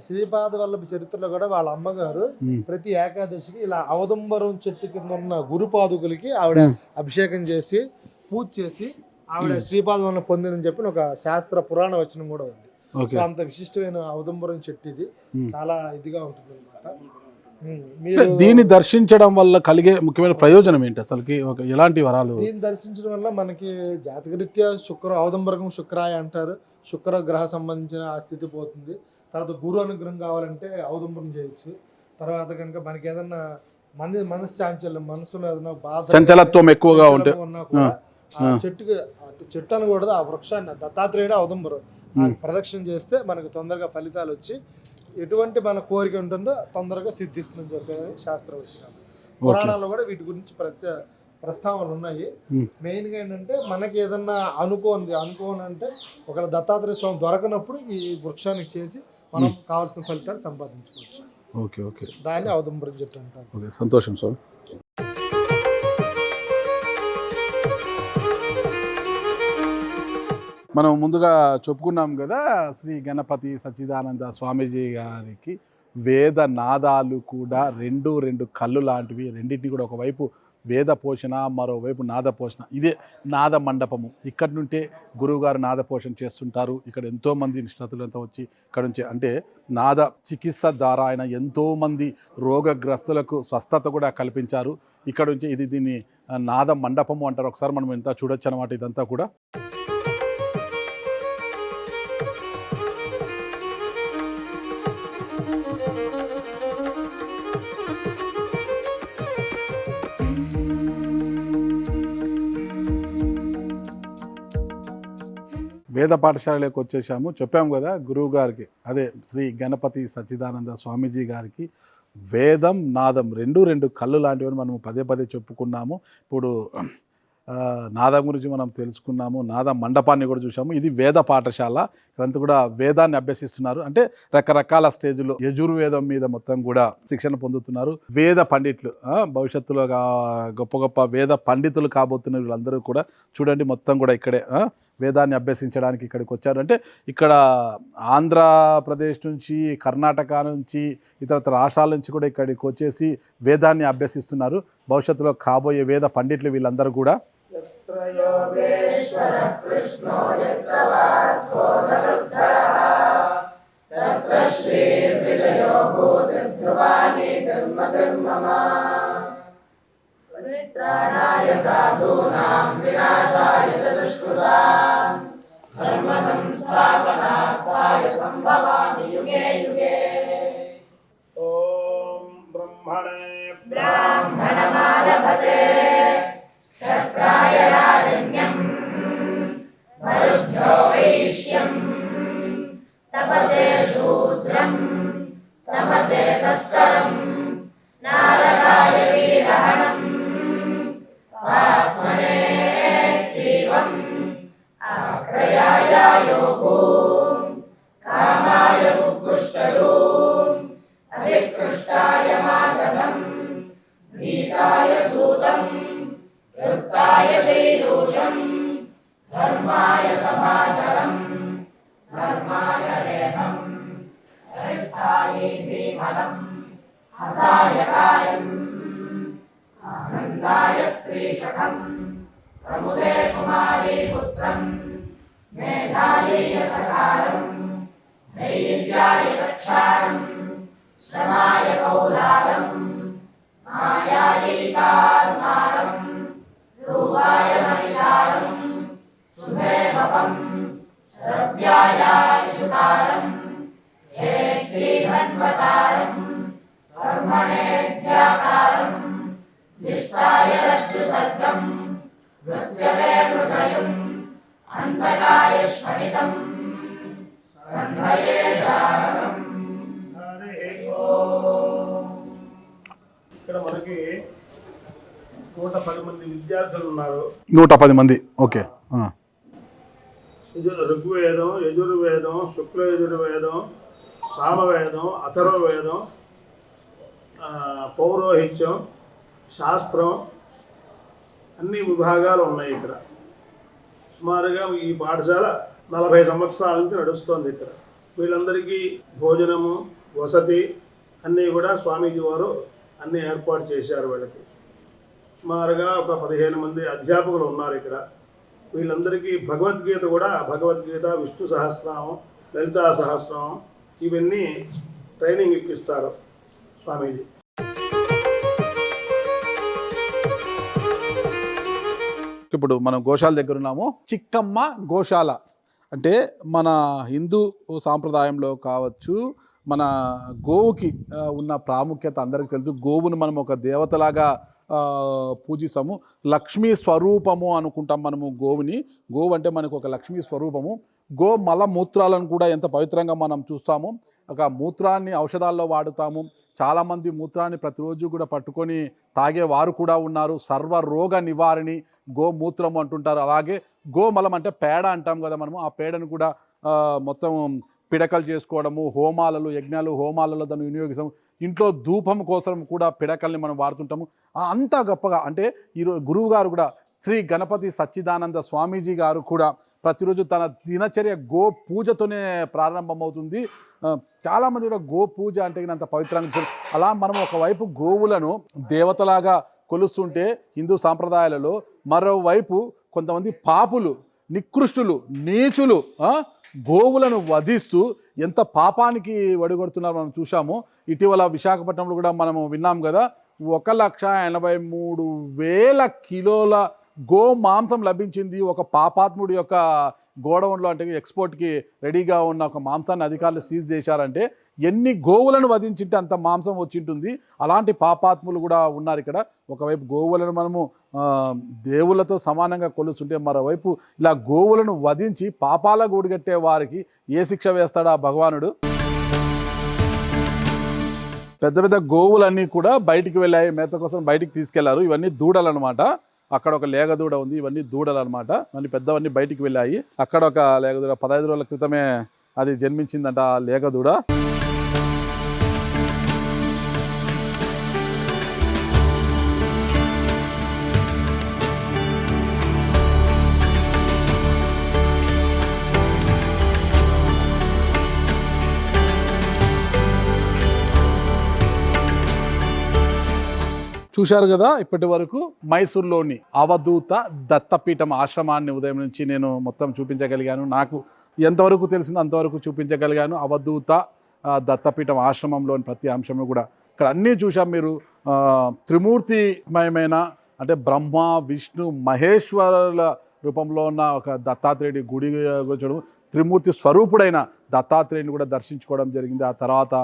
Speaker 4: శ్రీపాద వల్లభ చరిత్రలో కూడా వాళ్ళ అమ్మగారు ప్రతి ఏకాదశికి ఇలా ఔదంబరం చెట్టు కింద ఉన్న గురుపాదుకులకి ఆవిడ అభిషేకం చేసి పూజ చేసి ఆవిడ శ్రీపాద వల్ల పొందినని చెప్పి ఒక శాస్త్ర పురాణ వచనం కూడా ఉంది. అంత విశిష్టమైన ఔదంబరం చెట్టు ఇది, చాలా ఇదిగా ఉంటుంది.
Speaker 2: దీన్ని దర్శించడం వల్ల కలిగే ముఖ్యమైన ప్రయోజనం ఏంటి అసలుకి? ఎలాంటి వరాలు?
Speaker 4: దీన్ని దర్శించడం వల్ల మనకి జాతకరీత్యా ఔదంబరకం శుక్రాయ అంటారు. శుక్ర గ్రహ సంబంధించిన ఆ స్థితి పోతుంది. తర్వాత గురు అనుగ్రహం కావాలంటే ఔదంబరం చేయొచ్చు. తర్వాత కనుక మనకి ఏదన్నా మనశ్చాంచల్యం, మనసులో ఏదైనా బాధ,
Speaker 2: చంచలత్వం ఎక్కువగా ఉంటే
Speaker 4: చెట్టు అనకూడదు, ఆ వృక్షాన్ని దత్తాత్రేయుడు ఔదంబరం ప్రదక్షిణ చేస్తే మనకు తొందరగా ఫలితాలు వచ్చి ఎటువంటి మన కోరిక ఉంటుందో తొందరగా సిద్ధిస్తుందని చెప్పేది శాస్త్రం వచ్చిన పురాణాల్లో కూడా వీటి గురించి ప్రస్తావనలు ఉన్నాయి. మెయిన్గా ఏంటంటే మనకి ఏదన్నా అనుకోని అంటే ఒకవేళ దత్తాత్రేయ స్వామి దొరకనప్పుడు ఈ వృక్షానికి చేసి మనం కావాల్సిన ఫలితాలు సంపాదించుకోవచ్చు. దాన్ని ఔదంబరం చెట్టు అంటారు.
Speaker 2: సంతోషం స్వామి. మనం ముందుగా చెప్పుకున్నాం కదా, శ్రీ గణపతి సచ్చిదానంద స్వామీజీ గారికి వేద నాదాలు కూడా రెండు కళ్ళు లాంటివి. రెండింటిని కూడా ఒకవైపు వేద పోషణ, మరోవైపు నాద పోషణ. ఇదే నాద మండపము. ఇక్కడ నుంటే గురువుగారు నాద పోషణ చేస్తుంటారు. ఇక్కడ ఎంతోమంది నిష్ణాతులంతా వచ్చి ఇక్కడ నుంచి అంటే నాద చికిత్స ద్వారా ఆయన ఎంతోమంది రోగగ్రస్తులకు స్వస్థత కూడా కల్పించారు. ఇక్కడ నుంచి దీన్ని నాద మండపము అంటారు. ఒకసారి మనం ఎంత చూడొచ్చు అన్నమాట. ఇదంతా కూడా వేద పాఠశాలలోకి వచ్చేసాము. చెప్పాము కదా గురువు గారికి, అదే శ్రీ గణపతి సచ్చిదానంద స్వామీజీ గారికి వేదం నాదం రెండు కళ్ళు లాంటివని మనం పదే చెప్పుకున్నాము. ఇప్పుడు నాదం గురించి మనం తెలుసుకున్నాము. నాద మండపాన్ని కూడా చూసాము. ఇది వేద పాఠశాల. ఇక్కడంతా కూడా వేదాన్ని అభ్యసిస్తున్నారు. అంటే రకరకాల స్టేజ్లో యజుర్వేదం మీద మొత్తం కూడా శిక్షణ పొందుతున్నారు. వేద పండితులు, భవిష్యత్తులో గొప్ప వేద పండితులు కాబోతున్న వీళ్ళందరూ కూడా చూడండి మొత్తం కూడా ఇక్కడే వేదాన్ని అభ్యసించడానికి ఇక్కడికి వచ్చారు. అంటే ఇక్కడ ఆంధ్రప్రదేశ్ నుంచి, కర్ణాటక నుంచి, ఇతర రాష్ట్రాల నుంచి కూడా ఇక్కడికి వచ్చేసి వేదాన్ని అభ్యసిస్తున్నారు. భవిష్యత్తులో కాబోయే వేద పండితులు వీళ్ళందరూ కూడా.
Speaker 5: परित्राणाय साधूनां विनाशाय च दुष्कृतां धर्म संस्थापनार्थाय संभवामि युगे युगे। ॐ ब्राह्मणमालभते क्षत्राय राजन्यं मरुद्भ्यो वैश्यं तपसे शूद्रं तमसे तस्करं नारकाय वीरहणं आत्मने एवं आक्रयाय योगो कामाय उत्कृष्टो अधिकृष्टाय मागधं भीताय सूतं उपविश्यम् धर्माय सभाचरम् धर्माय रेहम् अरिष्ठायै धीमलम् हसाय कायम् आनन्दाय स्त्रीशकम् प्रमुदे कुमारी पुत्रम् मेधायै रथकारम् धैर्याय रक्षाणम् श्रमाय कौलालम् मायायै कार्मारम् रूपाय मणिकारम् शुभे वपम् श्रव्यायाशुकारम् हेत्रीधन्वकारम् कर्मणेऽध्याकारम् दिष्टाय रज्जुसर्गम् नृत्यवे मृगयुम् अन्तकाय स्फटितम् सन्धये जागरम्।
Speaker 6: ఇక్కడ మనకి 110 మంది విద్యార్థులు ఉన్నారు.
Speaker 2: 110 మంది. ఓకే.
Speaker 6: ఋగ్వేదం, యజుర్వేదం, శుక్ల యజుర్వేదం, సామవేదం, అథర్వవేదం, పౌరోహిత్యం, శాస్త్రం అన్ని విభాగాలు ఉన్నాయి ఇక్కడ. సుమారుగా ఈ పాఠశాల 40 సంవత్సరాల నుంచి నడుస్తోంది ఇక్కడ. వీళ్ళందరికీ భోజనము, వసతి అన్నీ కూడా స్వామీజీ వారు అన్నీ ఏర్పాటు చేశారు. వీళ్ళకి సుమారుగా ఒక 15 మంది అధ్యాపకులు ఉన్నారు ఇక్కడ. వీళ్ళందరికీ భగవద్గీత కూడా, భగవద్గీత, విష్ణు సహస్రనామం, లలితా సహస్రనామం ఇవన్నీ ట్రైనింగ్ ఇప్పిస్తారు స్వామీజీ.
Speaker 2: ఇప్పుడు మనం గోశాల దగ్గర ఉన్నాము. చిక్కమ్మ గోశాల అంటే మన హిందూ సాంప్రదాయంలో కావచ్చు, మన గోవుకి ఉన్న ప్రాముఖ్యత అందరికీ తెలుసు. గోవును మనం ఒక దేవతలాగా పూజిస్తాము. లక్ష్మీ స్వరూపము అనుకుంటాం మనము గోవుని. గోవు అంటే మనకు ఒక లక్ష్మీ స్వరూపము. గో మల మూత్రాలను కూడా ఎంత పవిత్రంగా మనం చూస్తాము. ఒక మూత్రాన్ని ఔషధాల్లో వాడుతాము. చాలామంది మూత్రాన్ని ప్రతిరోజు కూడా పట్టుకొని తాగేవారు కూడా ఉన్నారు. సర్వరోగ నివారణి గోమూత్రము అంటుంటారు. అలాగే గోమలం అంటే పేడ అంటాం కదా మనము. ఆ పేడను కూడా మొత్తం పిడకలు చేసుకోవడము, హోమాలలో, యజ్ఞాలు, హోమాలలో దాన్ని వినియోగిస్తాము. ఇంట్లో ధూపం కోసం కూడా పిడకల్ని మనం వాడుతుంటాము. అంత గొప్పగా అంటే ఈరోజు గురువు గారు కూడా శ్రీ గణపతి సచ్చిదానంద స్వామీజీ గారు కూడా ప్రతిరోజు తన దినచర్య గో పూజతోనే ప్రారంభమవుతుంది. చాలామంది కూడా గో పూజ అంటే అంత పవిత్రంగా, అలా మనం ఒకవైపు గోవులను దేవతలాగా కొలుస్తుంటే హిందూ సాంప్రదాయాలలో, మరోవైపు కొంతమంది పాపులు, నికృష్టులు, నీచులు గోవులను వధిస్తూ ఎంత పాపానికి వడిగొడుతున్నారో మనం చూసాము. ఇటీవల విశాఖపట్నంలో కూడా మనము విన్నాం కదా, 1,83,000 కిలోల గో మాంసం లభించింది ఒక పాపాత్ముడి యొక్క గోడౌన్లో. అంటే ఎక్స్పోర్ట్కి రెడీగా ఉన్న ఒక మాంసాన్ని అధికారులు సీజ్ చేశారంటే ఎన్ని గోవులను వధించింటే అంత మాంసం వచ్చింటుంది. అలాంటి పాపాత్ములు కూడా ఉన్నారు ఇక్కడ. ఒకవైపు గోవులను మనము దేవుళ్ళతో సమానంగా కొలుస్తుంటే, మరోవైపు ఇలా గోవులను వధించి పాపాల గూడిగట్టే వారికి ఏ శిక్ష వేస్తాడా భగవానుడు? పెద్ద పెద్ద గోవులన్నీ కూడా బయటికి వెళ్ళాయి, మేత కోసం బయటికి తీసుకెళ్లారు. ఇవన్నీ దూడలు అనమాట. అక్కడ ఒక లేగ దూడ ఉంది, ఇవన్నీ దూడలు అనమాట. అన్ని పెద్దవన్నీ బయటికి వెళ్ళాయి. అక్కడ ఒక లేగ దూడ 15 రోజుల క్రితమే అది జన్మించిందంట ఆ లేగ దూడ. చూశారు కదా ఇప్పటి వరకు మైసూర్లోని అవధూత దత్తపీఠం ఆశ్రమాన్ని ఉదయం నుంచి నేను మొత్తం చూపించగలిగాను. నాకు ఎంతవరకు తెలిసిందో అంతవరకు చూపించగలిగాను. అవధూత దత్తపీఠం ఆశ్రమంలోని ప్రతి అంశంలో కూడా ఇక్కడ అన్నీ చూసాం. మీరు త్రిమూర్తిమయమైన అంటే బ్రహ్మ, విష్ణు, మహేశ్వరుల రూపంలో ఉన్న ఒక దత్తాత్రేయుడి గుడి చూడడం, త్రిమూర్తి స్వరూపుడైన దత్తాత్రేయుని కూడా దర్శించుకోవడం జరిగింది. ఆ తర్వాత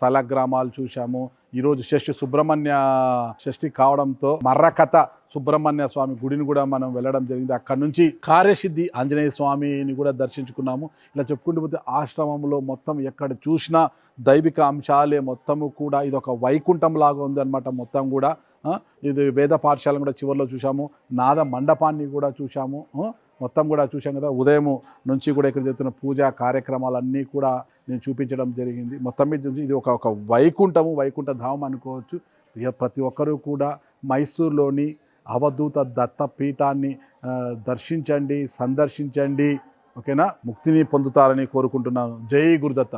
Speaker 2: సలగ్రామాలు చూసాము. ఈరోజు షష్ఠి కావడంతో మర్రకథ సుబ్రహ్మణ్య స్వామి గుడిని కూడా మనం వెళ్ళడం జరిగింది. అక్కడ నుంచి కార్యసిద్ధి ఆంజనేయ స్వామిని కూడా దర్శించుకున్నాము. ఇలా చెప్పుకుంటూ పోతే ఆశ్రమంలో మొత్తం ఎక్కడ చూసినా దైవిక అంశాలే మొత్తము కూడా. ఇది ఒక వైకుంఠం లాగా ఉంది అనమాట మొత్తం కూడా. ఇది వేద పాఠశాలను కూడా చివరిలో చూసాము. నాద మండపాన్ని కూడా చూసాము. మొత్తం కూడా చూసాం కదా. ఉదయం నుంచి కూడా ఇక్కడ జరుగుతున్న పూజా కార్యక్రమాలన్నీ కూడా నేను చూపించడం జరిగింది. మొత్తం మీద ఇది ఒక వైకుంఠము, వైకుంఠ ధామం అనుకోవచ్చు. ప్రతి ఒక్కరూ కూడా మైసూర్లోని అవధూత దత్తపీఠాన్ని దర్శించండి, సందర్శించండి. ఓకేనా? ముక్తిని పొందుతారని కోరుకుంటున్నాను. జై గురుదత్త.